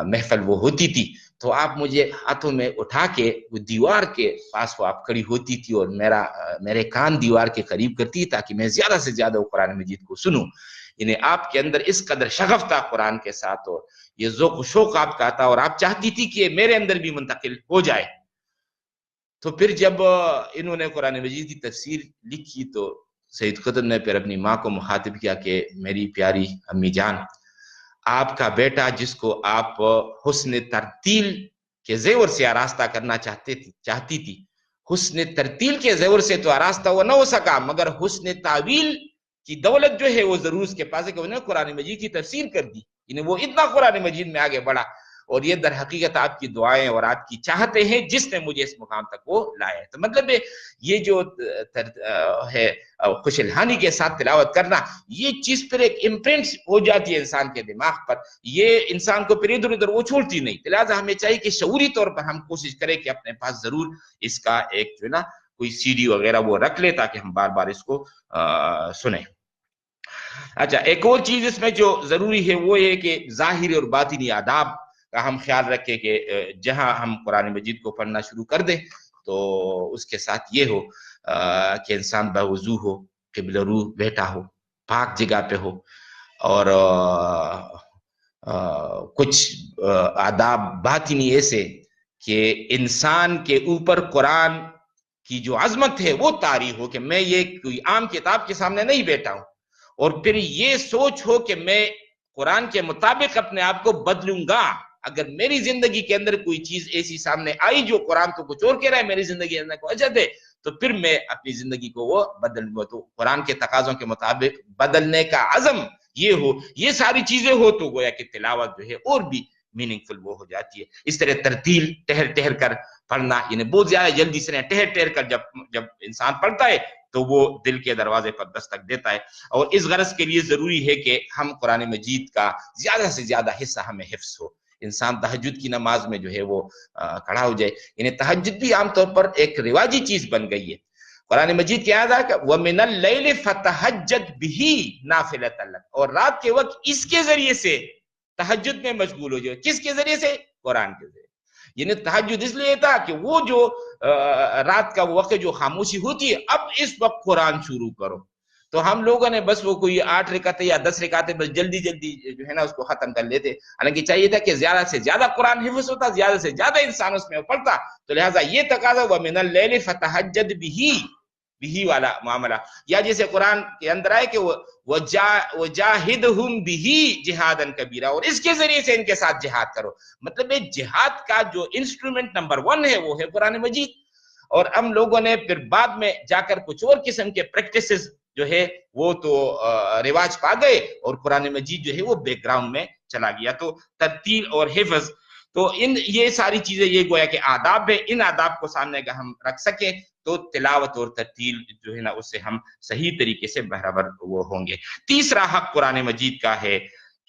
محفل وہ ہوتی تھی تو آپ مجھے ہاتھوں میں اٹھا کے وہ دیوار کے پاس وہ آپ کھڑی ہوتی تھی اور میرے کان دیوار کے قریب کرتی تاکہ میں زیادہ سے زیادہ وہ قرآن مجید کو سنوں. یعنی آپ کے اندر اس قدر شغف تھا قرآن کے ساتھ، اور یہ ذوق و شوق آپ کا تھا، اور آپ چاہتی تھی کہ میرے اندر بھی منتقل ہو جائے. تو پھر جب انہوں نے قرآن مجید کی تفسیر لکھی تو سید قطب نے پھر اپنی ماں کو مخاطب کیا کہ میری پیاری امی جان، آپ کا بیٹا جس کو آپ حسن ترتیل کے زیور سے آراستہ کرنا چاہتی تھی، حسن ترتیل کے زیور سے تو آراستہ وہ نہ ہو سکا، مگر حسن تعویل کی دولت جو ہے وہ ضرور اس کے پاس ہے کہ انہوں نے قرآن مجید کی تفسیر کر دی. یعنی وہ اتنا قرآن مجید میں آگے بڑھا، اور یہ در حقیقت آپ کی دعائیں اور آپ کی چاہتے ہیں جس نے مجھے اس مقام تک وہ لایا ہے۔ تو مطلب یہ جو ہے خوش الحانی کے ساتھ تلاوت کرنا، یہ چیز پھر ایک امپرنٹ ہو جاتی ہے انسان کے دماغ پر، یہ انسان کو پھر ادھر ادھر وہ چھوڑتی نہیں۔ لہٰذا ہمیں چاہیے کہ شعوری طور پر ہم کوشش کریں کہ اپنے پاس ضرور اس کا ایک جو ہے نا کوئی سی ڈی وغیرہ وہ رکھ لے تاکہ ہم بار بار اس کو سنیں۔ اچھا، ایک اور چیز اس میں جو ضروری ہے وہ یہ کہ ظاہری اور باطنی آداب کا ہم خیال رکھیں کہ جہاں ہم قرآن مجید کو پڑھنا شروع کر دیں تو اس کے ساتھ یہ ہو کہ انسان باوضو ہو، قبلہ رو بیٹھا ہو، پاک جگہ پہ ہو، اور کچھ آداب باطنی ایسے کہ انسان کے اوپر قرآن کی جو عظمت ہے وہ طاری ہو کہ میں یہ کوئی عام کتاب کے سامنے نہیں بیٹھا ہوں، اور پھر یہ سوچ ہو کہ میں قرآن کے مطابق اپنے آپ کو بدلوں گا۔ اگر میری زندگی کے اندر کوئی چیز ایسی سامنے آئی جو قرآن تو کچھ اور کہہ رہا ہے، میری زندگی اندر کو اجد ہے، تو پھر میں اپنی زندگی کو وہ بدلوں گا۔ تو قرآن کے تقاضوں کے مطابق بدلنے کا عزم یہ ہو، یہ ساری چیزیں ہو تو گویا کہ تلاوت جو ہے اور بھی میننگ فل وہ ہو جاتی ہے۔ اس طرح ترتیل ٹہر ٹہر کر پڑھنا، یعنی بہت زیادہ جلدی سے نہیں، ٹہر ٹہر کر جب انسان پڑھتا ہے تو وہ دل کے دروازے پر دستک دیتا ہے۔ اور اس غرض کے لیے ضروری ہے کہ ہم قرآن مجید کا زیادہ سے زیادہ حصہ ہمیں حفظ ہو۔ انسان تہجد کی نماز میں جو ہے وہ کھڑا ہو جائے، یعنی تہجد بھی عام طور پر ایک رواجی چیز بن گئی ہے۔ قرآن مجید کیا ہے کہ وَمِنَ اللَّيْلِ فَتَهَجَّدْ بِهِ نَافِلَةً لَكَ، اور رات کے وقت اس کے ذریعے سے تہجد میں مشغول ہو جائے۔ کس کے ذریعے سے؟ قرآن کے ذریعے۔ یعنی تہجد اس لیے تھا کہ وہ جو رات کا وقت جو خاموشی ہوتی ہے، اب اس وقت قرآن شروع کرو۔ تو ہم لوگوں نے بس وہ کوئی 8 رکعتیں یا 10 رکعتیں بس جلدی جلدی جو ہے نا اس کو ختم کر لیتے، حالانکہ چاہیے تھا کہ زیادہ سے زیادہ قرآن حفظ ہوتا، زیادہ سے زیادہ انسان اس میں پڑھتا۔ تو لہٰذا یہ تقاضا وَمِنَ اللَّيْلِ فَتَهَجَّدْ بِهِ والا معاملہ، یا جیسے قرآن کے اندر آئے کہ وَجَاهِدْهُمْ بِهِ جِهَادًا كَبِيرًا، اور اس کے ذریعے سے ان کے ساتھ جہاد کرو۔ مطلب جہاد کا جو انسٹرومنٹ نمبر 1 ہے وہ ہے قرآن مجید۔ اور ہم لوگوں نے پھر بعد میں جا کر کچھ اور قسم کے پریکٹسز جو ہے وہ تو رواج پا گئے، اور قرآن مجید جو ہے وہ بیک گراؤنڈ میں چلا گیا۔ تو ترتیل اور حفظ، تو یہ ساری چیزیں یہ گویا کہ آداب ہے، ان آداب کو سامنے اگر ہم رکھ سکیں تو تلاوت اور ترتیل جو ہے نا اس سے ہم صحیح طریقے سے برابر وہ ہوں گے۔ تیسرا حق قرآن مجید کا ہے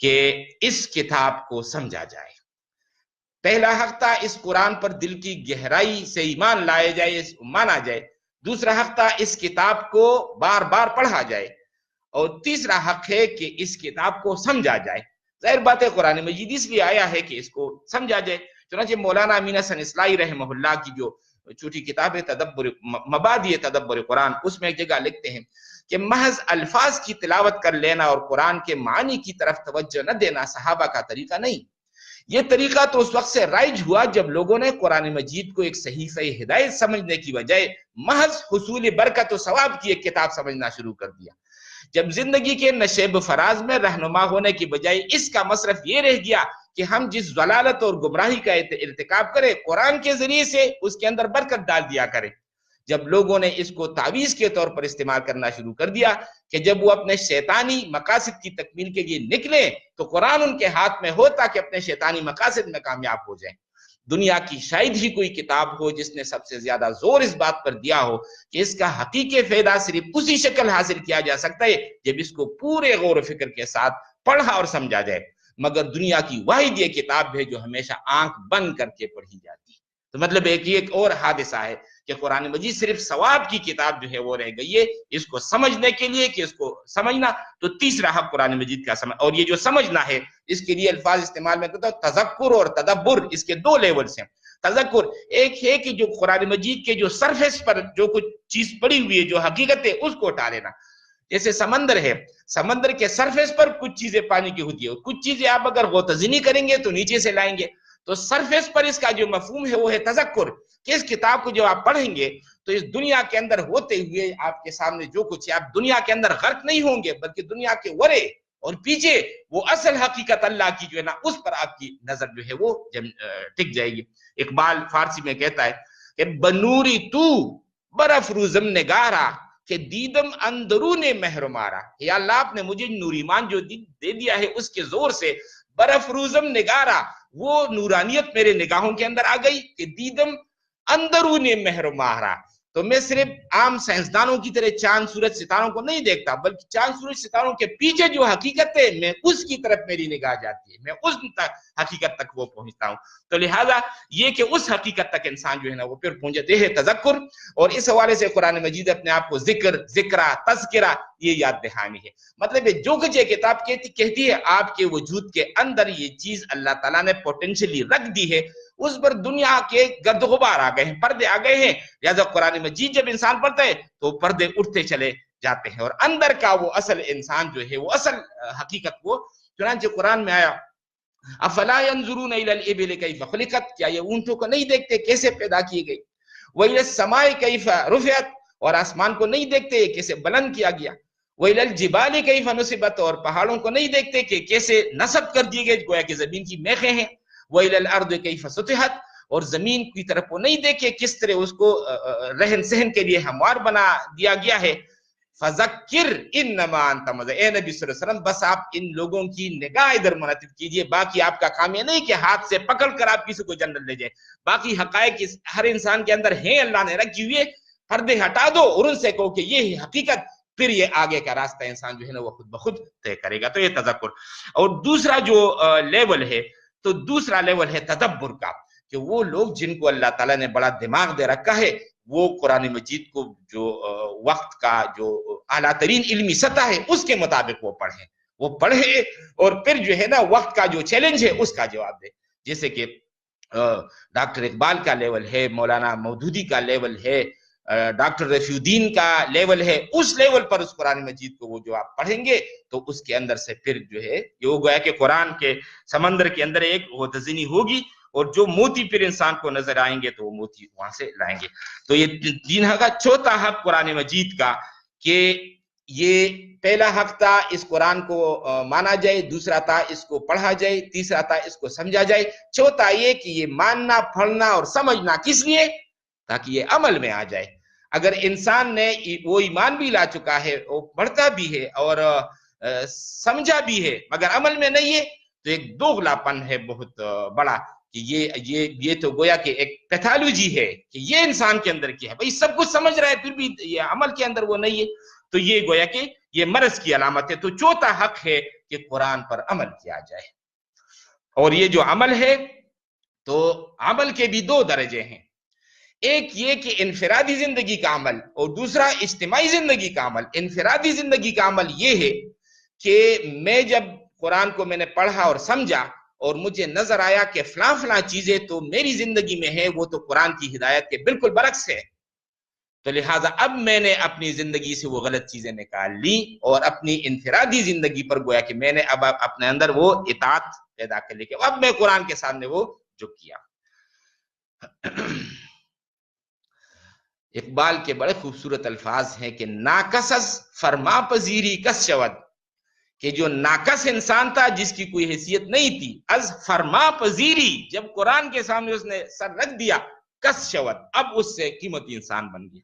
کہ اس کتاب کو سمجھا جائے۔ پہلا حق تھا اس قرآن پر دل کی گہرائی سے ایمان لائے جائے، مانا جائے۔ دوسرا حق تھا اس کتاب کو بار بار پڑھا جائے، اور تیسرا حق ہے کہ اس کتاب کو سمجھا جائے۔ ظاہر بات ہے قرآن مجید اس لیے آیا ہے کہ اس کو سمجھا جائے۔ چنانچہ مولانا امین حسن اصلاحی رحمہ اللہ کی جو چھوٹی کتاب ہے تدبر مبادئ تدبر قرآن، اس میں ایک جگہ لکھتے ہیں کہ محض الفاظ کی تلاوت کر لینا اور قرآن کے معنی کی طرف توجہ نہ دینا صحابہ کا طریقہ نہیں۔ یہ طریقہ تو اس وقت سے رائج ہوا جب لوگوں نے قرآن مجید کو ایک صحیفہ ہدایت سمجھنے کی بجائے محض حصول برکت و ثواب کی ایک کتاب سمجھنا شروع کر دیا۔ جب زندگی کے نشیب فراز میں رہنما ہونے کی بجائے اس کا مصرف یہ رہ گیا کہ ہم جس ضلالت اور گمراہی کا ارتکاب کریں قرآن کے ذریعے سے اس کے اندر برکت ڈال دیا کریں، جب لوگوں نے اس کو تعویذ کے طور پر استعمال کرنا شروع کر دیا کہ جب وہ اپنے شیطانی مقاصد کی تکمیل کے لیے نکلیں تو قرآن ان کے ہاتھ میں ہو تاکہ اپنے شیطانی مقاصد میں کامیاب ہو جائیں۔ دنیا کی شاید ہی کوئی کتاب ہو جس نے سب سے زیادہ زور اس بات پر دیا ہو کہ اس کا حقیقی فائدہ صرف اسی شکل حاصل کیا جا سکتا ہے جب اس کو پورے غور و فکر کے ساتھ پڑھا اور سمجھا جائے، مگر دنیا کی واحد یہ کتاب ہے جو ہمیشہ آنکھ بند کر کے پڑھی جاتی ہے۔ تو مطلب ایک اور حادثہ ہے کہ قرآن مجید صرف ثواب کی کتاب جو ہے وہ رہ گئی ہے، اس کو سمجھنے کے لیے کہ اس کو سمجھنا۔ تو تیسرا حق قرآن مجید کا سمجھ، اور یہ جو سمجھنا ہے اس کے لیے الفاظ استعمال میں کرتا ہوں تذکر اور تدبر، اس کے 2 لیولز ہیں۔ تذکر ایک ہے کہ جو قرآن مجید کے جو سرفیس پر جو کچھ چیز پڑی ہوئی ہے جو حقیقت ہے اس کو اٹھا لینا، جیسے سمندر ہے، سمندر کے سرفیس پر کچھ چیزیں پانی کی ہوتی ہے، کچھ چیزیں آپ اگر غوطہ کریں گے تو نیچے سے لائیں گے۔ تو سرفیس پر اس کا جو مفہوم ہے وہ ہے تذکر، کہ اس کتاب کو جو آپ پڑھیں گے تو اس دنیا کے اندر ہوتے ہوئے آپ کے سامنے جو کچھ ہے آپ دنیا کے اندر غرق نہیں ہوں گے، بلکہ دنیا کے ورے اور پیچھے وہ اصل حقیقت اللہ کی جو ہے نا اس پر آپ کی نظر جو ہے وہ ٹک جائے گی۔ اقبال فارسی میں کہتا ہے کہ بنوری تو برافروزم نگارا کہ دیدم اندرون مہر مارا، یا اللہ آپ نے مجھے نور ایمان جو دے دیا ہے اس کے زور سے برافروزم نگارا، وہ نورانیت میرے نگاہوں کے اندر آ گئی کہ دیدم اندرون مہر ماہرا. تو میں صرف عام سائنسدانوں کی طرح چاند سورج ستاروں کو نہیں دیکھتا، بلکہ چاند سورج ستاروں کے پیچھے جو حقیقت ہے میں اس کی طرف میری نگاہ جاتی ہے، میں اس حقیقت تک وہ پہنچتا ہوں. تو لہٰذا یہ کہ اس حقیقت تک انسان جو ہے نا وہ پھر پہنچتے ہے تذکر. اور اس حوالے سے قرآن مجید اپنے آپ کو ذکرہ تذکرہ یہ یاد دہانی ہے. مطلب جو کچھ یہ کتاب کہتی ہے آپ کے وجود کے اندر یہ چیز اللہ تعالیٰ نے پوٹینشلی رکھ دی ہے، اس پر دنیا کے گرد غبار آ گئے ہیں، پردے آ گئے ہیں. لہذا قرآن مجید جب انسان پڑھتا ہے تو پردے اٹھتے چلے جاتے ہیں، اور اندر کا وہ اصل انسان جو ہے، وہ اصل حقیقت وہ چنانچہ قرآن میں آیا افلا ينظرون الى الابل كيف خلقت، کیا یہ اونٹوں کو نہیں دیکھتے کیسے پیدا کی گئی، والى السماء كيف رفعت، اور آسمان کو نہیں دیکھتے کیسے بلند کیا گیا، والى الجبال كيف نصبت، اور پہاڑوں کو نہیں دیکھتے کہ کیسے نصب کر دیے گئے گویا کہ زمین کی میخیں ہیں، والى الارض كيف سطحت، اور زمین کی طرف وہ نہیں دیکھے کس طرح اس کو رہن سہن کے لیے ہموار بنا دیا گیا ہے. فذکر انما انت مذکر، اے نبی صلی اللہ علیہ وسلم بس آپ ان لوگوں کی نگاہ ادھر منعطف کیجئے، باقی آپ کا کام یہ نہیں کہ ہاتھ سے پکڑ کر آپ کسی کو جنت لے جائیں، باقی حقائق ہر انسان کے اندر ہیں، اللہ نے رکھی ہوئے، پردے ہٹا دو اور ان سے کہو کہ یہ حقیقت، پھر یہ آگے کا راستہ انسان جو ہے نا وہ خود بخود طے کرے گا. تو یہ تذکر. اور دوسرا جو لیول ہے تو دوسرا لیول ہے تدبر کا، کہ وہ لوگ جن کو اللہ تعالیٰ نے بڑا دماغ دے رکھا ہے وہ قرآن مجید کو جو وقت کا جو اعلیٰ ترین علمی سطح ہے اس کے مطابق وہ پڑھیں اور پھر جو ہے نا وقت کا جو چیلنج ہے اس کا جواب دے. جیسے کہ ڈاکٹر اقبال کا لیول ہے، مولانا مودودی کا لیول ہے، ڈاکٹر رفیع الدین کا لیول ہے، اس لیول پر اس قرآن مجید کو وہ جو آپ پڑھیں گے تو اس کے اندر سے پھر جو ہے یہ وہ گویا کہ قرآن کے سمندر کے اندر ایک غوطہ ہوگی، اور جو موتی پھر انسان کو نظر آئیں گے تو وہ موتی وہاں سے لائیں گے. تو یہ تین حق کا چوتھا حق قرآن مجید کا کہ یہ پہلا حق تھا اس قرآن کو مانا جائے، دوسرا تھا اس کو پڑھا جائے، تیسرا تھا اس کو سمجھا جائے، چوتھا یہ کہ یہ ماننا پڑھنا اور سمجھنا کس لیے؟ تاکہ یہ عمل میں آ جائے. اگر انسان نے وہ ایمان بھی لا چکا ہے، وہ پڑھتا بھی ہے اور سمجھا بھی ہے مگر عمل میں نہیں ہے تو ایک دوغلا پن ہے بہت بڑا، کہ یہ تو گویا کہ ایک پیتھالوجی ہے کہ یہ انسان کے اندر کیا ہے، بھئی سب کچھ سمجھ رہا ہے پھر بھی یہ عمل کے اندر وہ نہیں ہے، تو یہ گویا کہ یہ مرض کی علامت ہے. تو چوتھا حق ہے کہ قرآن پر عمل کیا جائے. اور یہ جو عمل ہے تو عمل کے بھی دو درجے ہیں، ایک یہ کہ انفرادی زندگی کا عمل اور دوسرا اجتماعی زندگی کا عمل. انفرادی زندگی کا عمل یہ ہے کہ میں جب قرآن کو میں نے پڑھا اور سمجھا اور مجھے نظر آیا کہ فلاں فلاں چیزیں تو میری زندگی میں ہے وہ تو قرآن کی ہدایت کے بالکل برعکس ہے، تو لہٰذا اب میں نے اپنی زندگی سے وہ غلط چیزیں نکال لی اور اپنی انفرادی زندگی پر گویا کہ میں نے اب اپنے اندر وہ اطاعت پیدا کر لی کہ اب میں قرآن کے سامنے وہ جھک کیا. اقبال کے بڑے خوبصورت الفاظ ہیں کہ ناکسز فرما پذیری کس شود، کہ جو ناقص انسان تھا جس کی کوئی حیثیت نہیں تھی، از فرما پذیری جب قرآن کے سامنے اس نے سر رکھ دیا، کس شود اب اس سے قیمتی انسان بن گیا.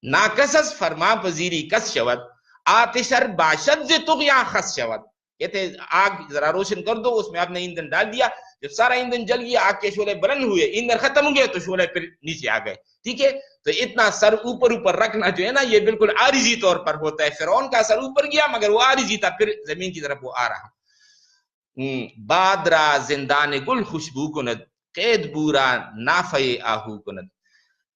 ناقص فرما پذیری کس شود آتشر باشد ز طغیاں خس شود. کہتے آگ ذرا روشن کر دو، اس میں آپ نے ایندھن ڈال دیا، جب سارا ایندھن جل گیا، آگ کے شعلے بلند ہوئے، ایندھن ختم ہو گئے تو شعلے پھر نیچے آ گئے. ٹھیک ہے، تو اتنا سر اوپر رکھنا جو ہے نا یہ بالکل عارضی طور پر ہوتا ہے. فرعون کا سر اوپر گیا مگر وہ عارضی تھا، پھر زمین کی طرف وہ آ رہا. بادرا زندان گل خوشبو کند قید بورا نافع آہو کند.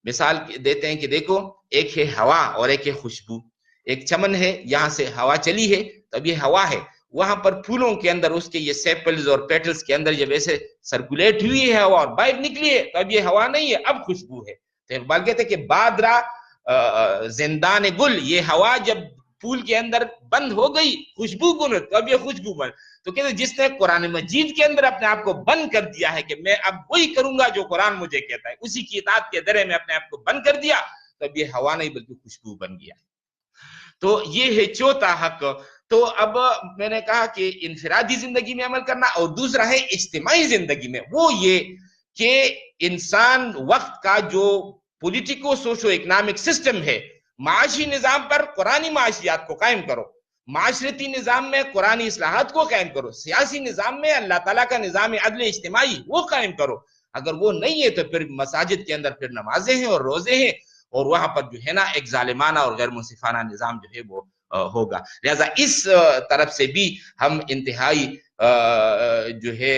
مثال دیتے ہیں کہ دیکھو ایک ہے ہوا اور ایک ہے خوشبو. ایک چمن ہے، یہاں سے ہوا چلی ہے تو اب یہ ہوا ہے، وہاں پر پھولوں کے اندر اس کے یہ سیپلز اور پیٹلز کے اندر جب ایسے سرکولیٹ ہوئی ہے ہوا اور باہر نکلی ہے تو اب یہ ہوا نہیں ہے، اب خوشبو ہے. تو اقبال کہتے ہیں کہ بادرا زندان گل، یہ ہوا جب پھول کے اندر بند ہو گئی خوشبو کن تو اب یہ خوشبو بند. تو کہتے ہیں جس نے قرآن مجید کے اندر اپنے آپ کو بند کر دیا ہے کہ میں اب وہی کروں گا جو قرآن مجھے کہتا ہے، اسی کی اطاعت کے ذریعے میں اپنے آپ کو بند کر دیا تو اب یہ ہوا نہیں بلکہ خوشبو بن گیا. تو یہ ہے چوتھا حق. تو اب میں نے کہا کہ انفرادی زندگی میں عمل کرنا، اور دوسرا ہے اجتماعی زندگی میں، وہ یہ کہ انسان وقت کا جو پولیٹیکو سوشو اکنامک سسٹم ہے، معاشی نظام پر قرآنی معاشیات کو قائم کرو. معاشرتی نظام میں قرآنی اصلاحات کو قائم کرو، سیاسی نظام میں اللہ تعالیٰ کا نظام عدل اجتماعی وہ قائم کرو. اگر وہ نہیں ہے تو پھر مساجد کے اندر پھر نمازیں ہیں اور روزے ہیں، اور وہاں پر جو ہے نا ایک ظالمانہ اور غیر منصفانہ نظام جو ہے وہ ہوگا. لہذا اس طرف سے بھی ہم انتہائی جو ہے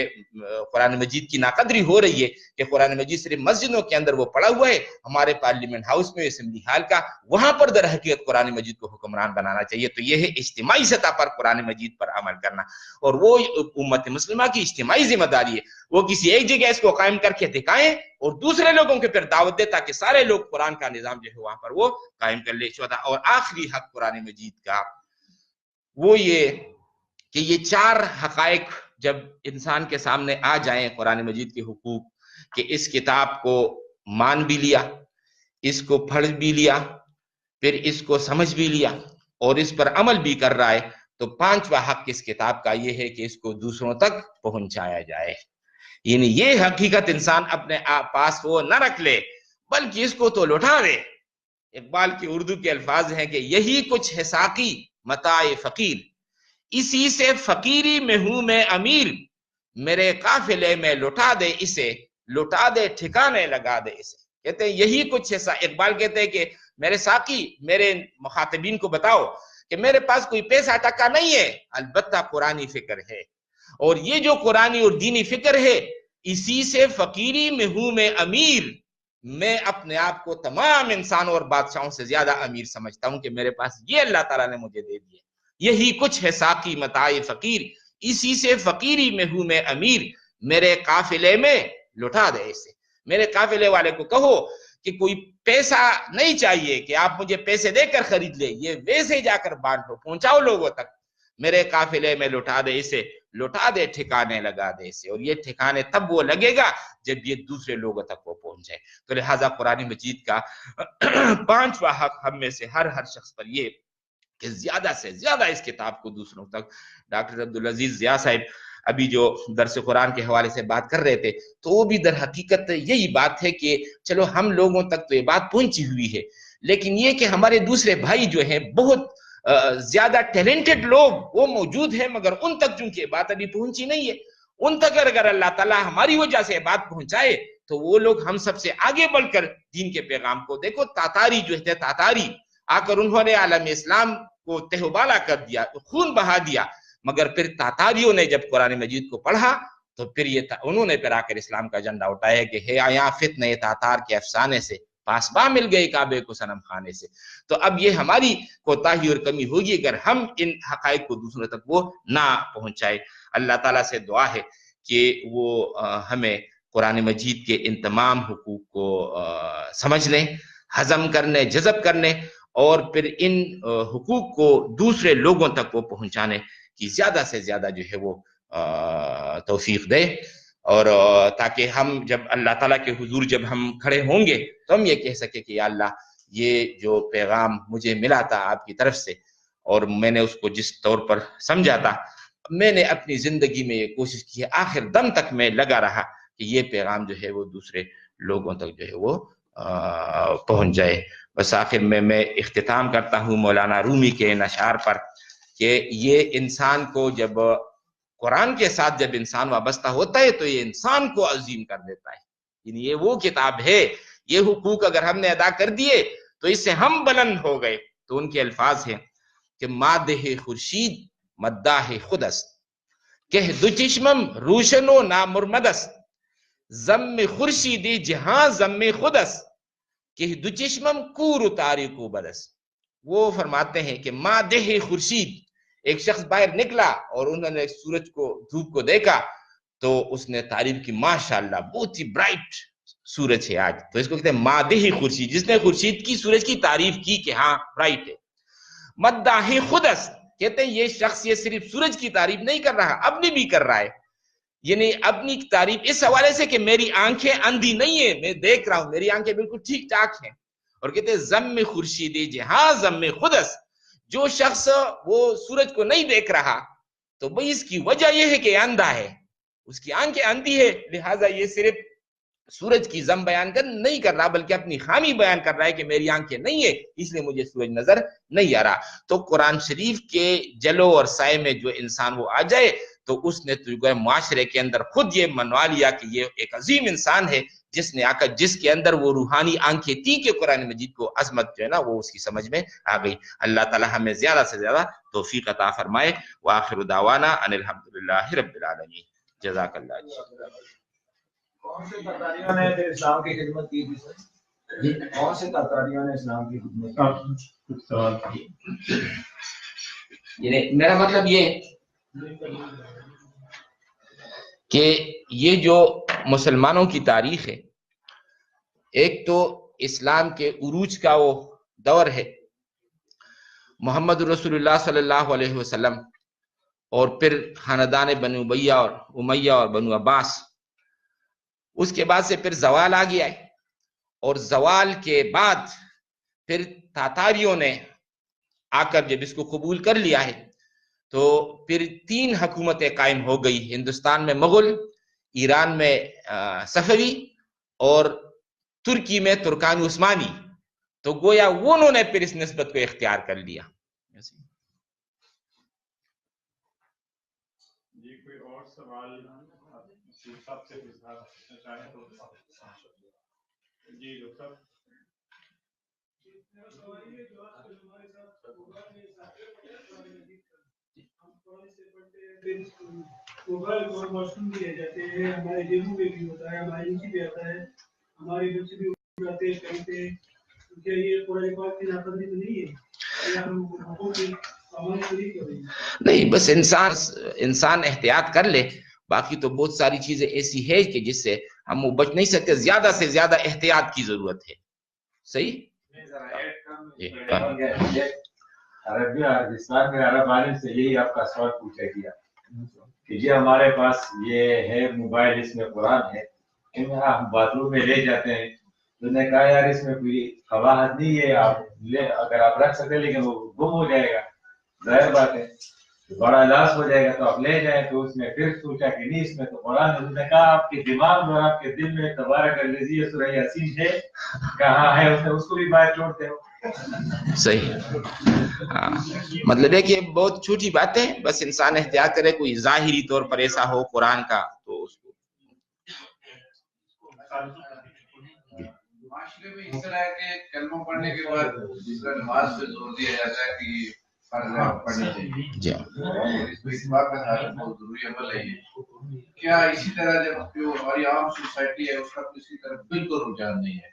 قرآن مجید کی ناقدری ہو رہی ہے کہ قرآن مجید صرف مسجدوں کے اندر وہ پڑا ہوا ہے. ہمارے پارلیمنٹ ہاؤس میں، اسمبلی ہال کا، وہاں پر در حقیقت قرآن مجید کو حکمران بنانا چاہیے. تو یہ ہے اجتماعی سطح پر قرآن مجید پر عمل کرنا، اور وہ امت مسلمہ کی اجتماعی ذمہ داری ہے. وہ کسی ایک جگہ اس کو قائم کر کے دکھائیں اور دوسرے لوگوں کے پھر دعوت دے تاکہ سارے لوگ قرآن کا نظام جو ہے وہاں پر وہ قائم کر لے. اور آخری حق قرآن مجید کا وہ یہ کہ یہ 4 حقائق جب انسان کے سامنے آ جائیں قرآن مجید کے حقوق، کہ اس کتاب کو مان بھی لیا، اس کو پڑھ بھی لیا، پھر اس کو سمجھ بھی لیا اور اس پر عمل بھی کر رہا ہے، تو 5واں حق اس کتاب کا یہ ہے کہ اس کو دوسروں تک پہنچایا جائے. یعنی یہ حقیقت انسان اپنے پاس وہ نہ رکھ لے بلکہ اس کو تو لوٹا دے. اقبال کی اردو کے الفاظ ہیں کہ یہی کچھ ہے ساقی متاع فقیر، اسی سے فقیری میں ہوں میں امیر، میرے قافلے میں لٹا دے اسے، لٹا دے ٹھکانے لگا دے اسے. کہتے ہیں یہی کچھ ہے. اقبال کہتے ہیں کہ میرے ساقی، میرے مخاطبین کو بتاؤ کہ میرے پاس کوئی پیسہ ٹکا نہیں ہے، البتہ قرآنی فکر ہے، اور یہ جو قرآنی اور دینی فکر ہے اسی سے فقیری میں ہوں میں امیر، میں اپنے آپ کو تمام انسانوں اور بادشاہوں سے زیادہ امیر سمجھتا ہوں کہ میرے پاس یہ اللہ تعالیٰ نے مجھے دے دیا. یہی کچھ ہے ساقی متاع فقیر، اسی سے فقیری میں ہوں میں امیر، میرے قافلے میں لٹا دے اسے. میرے قافلے والے کو کہو کہ کوئی پیسہ نہیں چاہیے کہ آپ مجھے پیسے دے کر خرید لے، یہ ویسے جا کر بانٹو، پہنچاؤ لوگوں تک. میرے قافلے میں لٹا دے اسے، لٹا دے ٹھکانے لگا دے اسے. اور یہ ٹھکانے تب وہ لگے گا جب یہ دوسرے لوگوں تک وہ پہنچ جائے. تو لہٰذا قرآن مجید کا 5واں حق ہم میں سے ہر شخص پر یہ کہ زیادہ سے زیادہ اس کتاب کو دوسروں تک. ڈاکٹر عبدالعزیز ضیاء صاحب ابھی جو درس قرآن کے حوالے سے بات کر رہے تھے تو وہ بھی در حقیقت یہی بات ہے کہ چلو ہم لوگوں تک تو یہ بات پہنچی ہوئی ہے، لیکن یہ کہ ہمارے دوسرے بھائی جو ہیں بہت زیادہ ٹیلنٹڈ لوگ وہ موجود ہیں، مگر ان تک چونکہ بات ابھی پہنچی نہیں ہے. ان تک اگر اللہ تعالیٰ ہماری وجہ سے بات پہنچائے تو وہ لوگ ہم سب سے آگے بڑھ کر دین کے پیغام کو. دیکھو تاتاری جو ہے، تاتاری آ کر انہوں نے عالم اسلام کو تہوبالا کر دیا، خون بہا دیا، مگر پھر تاتاریوں نے جب قرآن مجید کو پڑھا تو پھر انہوں نے پھر آ کر اسلام کا جھنڈا اٹھایا کہ ہے آیا فتنہ تاتار کے افسانے سے، پاسباں مل گئے کعبے کو صنم خانے سے. تو اب یہ ہماری کوتاہی اور کمی ہوگی اگر ہم ان حقائق کو دوسروں تک وہ نہ پہنچائے. اللہ تعالیٰ سے دعا ہے کہ وہ ہمیں قرآن مجید کے ان تمام حقوق کو سمجھنے، ہضم کرنے، جذب کرنے اور پھر ان حقوق کو دوسرے لوگوں تک وہ پہنچانے کی زیادہ سے زیادہ جو ہے وہ توفیق دے. اور تاکہ ہم جب اللہ تعالیٰ کے حضور جب ہم کھڑے ہوں گے تو ہم یہ کہہ سکیں کہ یا اللہ، یہ جو پیغام مجھے ملا تھا آپ کی طرف سے اور میں نے اس کو جس طور پر سمجھا تھا، میں نے اپنی زندگی میں یہ کوشش کی ہے، آخر دم تک میں لگا رہا کہ یہ پیغام جو ہے وہ دوسرے لوگوں تک جو ہے وہ پہنچ جائے. بس آخر میں اختتام کرتا ہوں مولانا رومی کے ان اشعار پر کہ یہ انسان کو جب قرآن کے ساتھ جب انسان وابستہ ہوتا ہے تو یہ انسان کو عظیم کر دیتا ہے. یعنی یہ وہ کتاب ہے، یہ حقوق اگر ہم نے ادا کر دیے تو اس سے ہم بلند ہو گئے. تو ان کے الفاظ ہیں کہ مادہ خورشید مداح خود است، کہ دو چشمم روشن و نامرمد است، ضم خورشیدی جہاں ضم خود است، کہ دو چشمم کور و تاریک و بد است. وہ فرماتے ہیں کہ مادہ خورشید، ایک شخص باہر نکلا اور انہوں نے سورج کو، دھوپ کو دیکھا تو اس نے تعریف کی، ماشاءاللہ بہت ہی برائٹ سورج ہے آج. تو اس کو کہتے ہیں مادہ خورشید، جس نے خورشید کی، سورج کی تعریف کی کہ ہاں برائٹ ہے. مداح خود است، کہتے ہیں یہ شخص یہ صرف سورج کی تعریف نہیں کر رہا، اپنی بھی کر رہا ہے. یعنی اپنی تعریف اس حوالے سے کہ میری آنکھیں اندھی نہیں ہیں، میں دیکھ رہا ہوں، میری آنکھیں بالکل ٹھیک ٹھاک ہیں. اور کہتے ہیں ضم خورشیدی جہاں ضم خود است، جو شخص وہ سورج کو نہیں دیکھ رہا تو بھئی اس کی وجہ یہ ہے کہ اندھا ہے، اس کی آنکھیں اندھی ہے، لہٰذا یہ صرف سورج کی ضم بیان نہیں کر رہا بلکہ اپنی خامی بیان کر رہا ہے کہ میری آنکھیں نہیں ہے اس لیے مجھے سورج نظر نہیں آ رہا. تو قرآن شریف کے جلو اور سائے میں جو انسان وہ آ جائے تو اس نے تو معاشرے کے اندر خود یہ منوا لیا کہ یہ ایک عظیم انسان ہے جس نے آ کر جس کے اندر وہ روحانی آنکھیں تھی کہ قرآن مجید کو عظمت جو ہے نا وہ اس کی سمجھ میں آ گئی. اللہ تعالی ہمیں زیادہ سے زیادہ توفیق عطا فرمائے. وآخر دعوانا ان الحمدللہ رب العالمین. جزاک اللہ. کون سے تاتاریوں نے پھر اسلام کی خدمت کی تھی سر؟ کون سے تاتاریوں نے اسلام کی خدمت کی؟ یعنی میرا مطلب یہ کہ یہ جو مسلمانوں کی تاریخ ہے ایک تو اسلام کے عروج کا وہ دور ہے محمد رسول اللہ صلی اللہ علیہ وسلم اور پھر خاندان بنو امیہ اور بنو عباس. اس کے بعد سے پھر زوال آ گیا ہے اور زوال کے بعد پھر تاتاریوں نے آ کر جب اس کو قبول کر لیا ہے تو پھر 3 حکومتیں قائم ہو گئی ہندوستان میں مغل, ایران میں صفوی اور ترکی میں ترکان عثمانی. تو گویا انہوں نے پھر اس نسبت کو اختیار کر لیا. جی کوئی اور سوال سب سے چاہیں تو جی ڈاکٹر واش روم بھی رہ جاتے ہیں, ہمارے جیبوں میں بھی ہوتا ہے, ہمارے نیچے بھی آتا ہے, ہمارے بچے بھی جاتے ہیں کہیں پہ. کیا یہ قرآن پاک کی ناپندی تو نہیں ہے یا ہم حقوق کی ہمارے طریقے ہو رہی ہیں؟ نہیں, بس انسان احتیاط کر لے. باقی تو بہت ساری چیزیں ایسی ہے کہ جس سے ہم وہ بچ نہیں سکتے. زیادہ سے زیادہ احتیاط کی ضرورت ہے. صحیح. عربی عربستان میں عرب عالم سے یہی آپ کا سوال پوچھا گیا کہ جی ہمارے پاس یہ ہے موبائل, اس میں قرآن ہے, ہم باتھ روم میں لے جاتے ہیں. تو نے کہا یار اس میں کوئی قواعد نہیں ہے, آپ اگر آپ رکھ سکتے لیکن وہ گم ہو جائے گا. ظاہر بات ہے بڑا لاس ہو جائے گا تو آپ لے جائیں. تو اس نے پھر سوچا کہ نہیں اس میں تو قرآن ہے. اس نے کہا آپ کے دماغ میں اور آپ کے دل میں تبارک الذی سورہ یاسین ہے, کہاں ہے, اس کو بھی باہر چھوڑتے ہو. صحیح. مطلب ہے کہ بہت چھوٹی باتیں, بس انسان احتیاط کرے. کوئی ظاہری طور پر ایسا ہو قرآن کا تو اس کو معاشرے میں اس طرح ہے کہ کلمہ پڑھنے کے بعد جس طرح نماز پہ زور دیا جاتا ہے کہ فرض ہے پڑھنی چاہیے, اس میں اتفاق کا حالت بہت ضروری عمل ہے. یہ کیا اسی طرح جب جو ہماری عام سوسائٹی ہے اس کا کسی طرح بالکل رجحان نہیں ہے,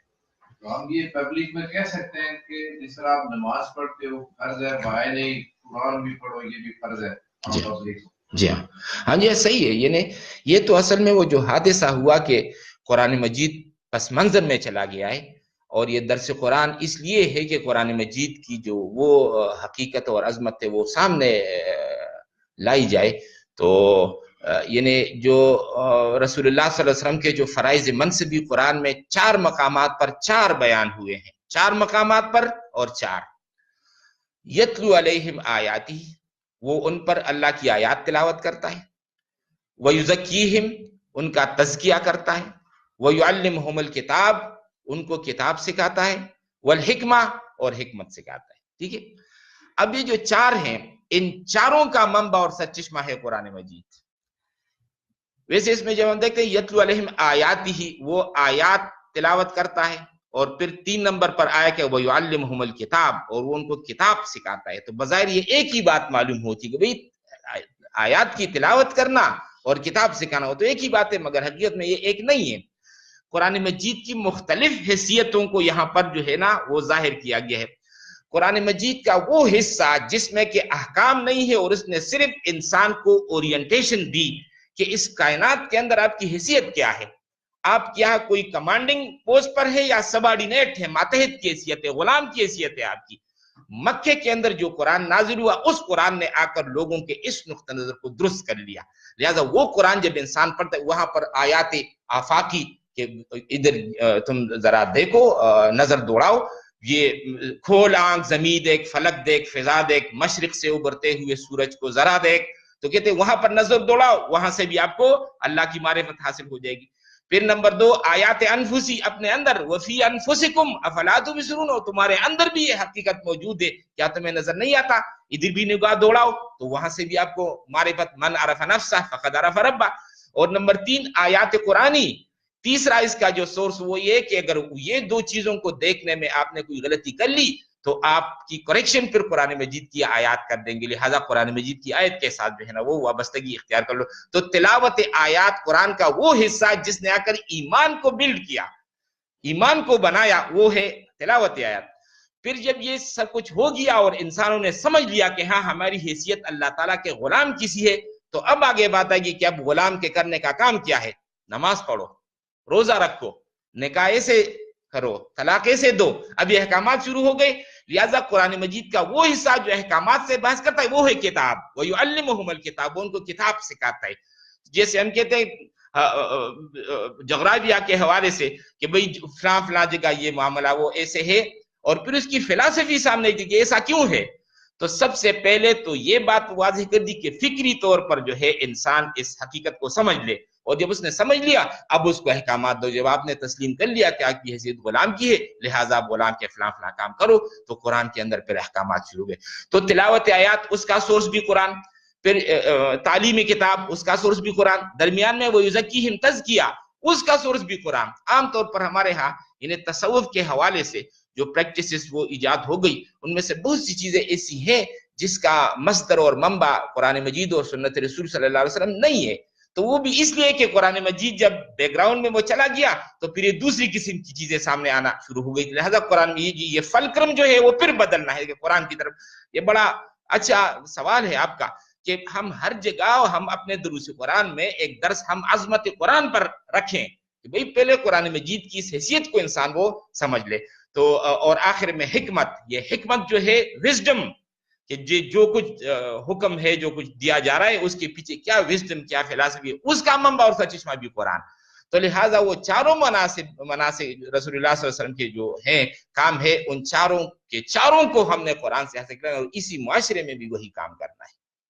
تو ہم یہ پبلک میں کہہ سکتے ہیں کہ جس طرح آپ نماز پڑھتے ہو فرض ہے, بھائی نہیں قرآن بھی پڑھو یہ بھی فرض ہے پبلک. جی ہاں, ہاں جی صحیح ہے. یعنی یہ تو اصل میں وہ جو حادثہ ہوا کہ قرآن مجید پس منظر میں چلا گیا ہے, اور یہ درس قرآن اس لیے ہے کہ قرآن مجید کی جو وہ حقیقت اور عظمت ہے وہ سامنے لائی جائے. تو یعنی جو رسول اللہ صلی اللہ علیہ وسلم کے جو فرائض منصبی قرآن میں 4 مقامات پر 4 بیان ہوئے ہیں, 4 مقامات پر اور 4. یتلو علیہم آیاتی, وہ ان پر اللہ کی آیات تلاوت کرتا ہے. وَيُزَكِّيهِمْ, ان کا تزکیہ کرتا ہے. وَيُعَلِّمُهُمُ الْكِتَابَ, ان کو کتاب سکھاتا ہے. وَالْحِکْمَةَ, اور حکمت سکھاتا ہے. ٹھیک ہے. اب یہ جو 4 ہیں ان چاروں کا منبع اور سرچشمہ ہے قرآن مجید. ویسے اس میں جب ہم دیکھتے ہیں یتلو علیہم آیاتی ہی, وہ آیات تلاوت کرتا ہے, اور پھر 3 نمبر پر آیا کہ وَيُعَلِّمُهُمُ الْكِتَابَ, اور وہ ان کو کتاب سکھاتا ہے. تو بظاہر یہ ایک ہی بات معلوم ہوتی کہ بھئی آیات کی تلاوت کرنا اور کتاب سکھانا ہو تو ایک ہی بات ہے, مگر حقیقت میں یہ ایک نہیں ہے. قرآن مجید کی مختلف حیثیتوں کو یہاں پر جو ہے نا وہ ظاہر کیا گیا ہے. قرآن مجید کا وہ حصہ جس میں کہ احکام نہیں ہے, اور اس نے صرف انسان کو اورینٹیشن دی کہ اس کائنات کے اندر آپ کی حیثیت کیا ہے, آپ کیا کوئی کمانڈنگ پوسٹ پر ہے یا سبارڈینیٹ ہے, ماتحت کی حیثیت ہے, غلام کی حیثیت ہے آپ کی. مکے کے اندر جو قرآن نازل ہوا اس قرآن نے آ کر لوگوں کے اس نقطہ نظر کو درست کر لیا. لہذا وہ قرآن جب انسان پڑھتا ہے وہاں پر آیات آفاقی کہ ادھر تم ذرا دیکھو, نظر دوڑاؤ, یہ کھول آنکھ, زمین دیکھ, فلک دیکھ, فضا دیکھ, مشرق سے ابھرتے ہوئے سورج کو ذرا دیکھ, تو کہتے ہیں وہاں پر نظر دوڑاؤ, وہاں سے بھی آپ کو اللہ کی معرفت حاصل ہو جائے گی. پھر نمبر 2 آیات انفسی اپنے اندر، وفی انفسکم افلا تبصرون، اور تمہارے اندر بھی یہ حقیقت موجود ہے، کیا تمہیں نظر نہیں آتا؟ ادھر بھی نگاہ دوڑاؤ تو وہاں سے بھی آپ کو معرفت، من عرف نفسہ فقد عرف ربہ۔ اور نمبر 3 آیات قرآنی، تیسرا اس کا جو سورس وہ یہ کہ اگر یہ 2 چیزوں کو دیکھنے میں آپ نے کوئی غلطی کر لی تو آپ کی کریکشن پھر قرآن مجید کی آیات کر دیں گے، لہٰذا قرآن مجید کی آیت کے ساتھ جو ہے نا وہ وابستگی اختیار کر لو۔ تو تلاوت آیات قرآن کا وہ حصہ جس نے آ کر ایمان کو بلڈ کیا، ایمان کو بنایا، وہ ہے تلاوت آیات۔ پھر جب یہ سب کچھ ہو گیا اور انسانوں نے سمجھ لیا کہ ہاں ہماری حیثیت اللہ تعالیٰ کے غلام کسی ہے، تو اب آگے بات آئے گی کہ اب غلام کے کرنے کا کام کیا ہے؟ نماز پڑھو، روزہ رکھو، نکاح سے کرو، طلاق سے دو، اب یہ احکامات شروع ہو گئے۔ لہٰذا قرآن مجید کا وہ حصہ جو احکامات سے بحث کرتا ہے وہ ہے کتاب، وَيُعَلِّمُهُمُ الْكِتَابُ، ان کو کتاب سکھاتا ہے۔ جیسے ہم کہتے ہیں جغرافیہ کے حوالے سے کہ بھئی فلاں فلاں جگہ یہ معاملہ وہ ایسے ہے، اور پھر اس کی فلسفی سامنے دی کہ ایسا کیوں ہے، تو سب سے پہلے تو یہ بات واضح کر دی کہ فکری طور پر جو ہے انسان اس حقیقت کو سمجھ لے، اور جب اس نے سمجھ لیا اب اس کو احکامات دو۔ جب آپ نے تسلیم کر لیا کہ آپ کی حیثیت غلام کی ہے، لہٰذا آپ غلام کے فلاں فلاں کام کرو، تو قرآن کے اندر پھر احکامات شروع ہوئے۔ تو تلاوت آیات اس کا سورس بھی قرآن، پھر تعلیم کتاب اس کا سورس بھی قرآن، درمیان میں وہ یزکیہم تزکیہ اس کا سورس بھی قرآن۔ عام طور پر ہمارے ہاں انہیں تصوف کے حوالے سے جو پریکٹسز وہ ایجاد ہو گئی، ان میں سے بہت سی چیزیں ایسی ہیں جس کا مصدر اور منبع قرآن مجید اور سنت رسول صلی اللہ علیہ وسلم نہیں ہے، تو وہ بھی اس لیے کہ قرآن مجید جب بیک گراؤنڈ میں وہ چلا گیا تو پھر یہ دوسری قسم کی چیزیں سامنے آنا شروع ہو گئی، لہذا قرآن میں یہ فلکرم جو ہے وہ پھر بدلنا ہے کہ قرآن کی طرف۔ یہ بڑا اچھا سوال ہے آپ کا کہ ہم ہر جگہ ہم اپنے دروس قرآن میں ایک درس ہم عظمت قرآن پر رکھیں کہ بھئی پہلے قرآن مجید کی اس حیثیت کو انسان وہ سمجھ لے۔ تو اور آخر میں حکمت، یہ حکمت جو ہے وزڈم، کہ جو کچھ حکم ہے جو کچھ دیا جا رہا ہے اس کے پیچھے کیا وزڈم، کیا فلسفی ہے، اس کا منبع اور چشمہ بھی قرآن۔ تو لہٰذا وہ چاروں مناسب رسول اللہ صلی اللہ علیہ وسلم کے جو ہیں کام ہے، ان چاروں کے چاروں کو ہم نے قرآن سے حاصل کرنا ہے، اور اسی معاشرے میں بھی وہی کام کرنا ہے۔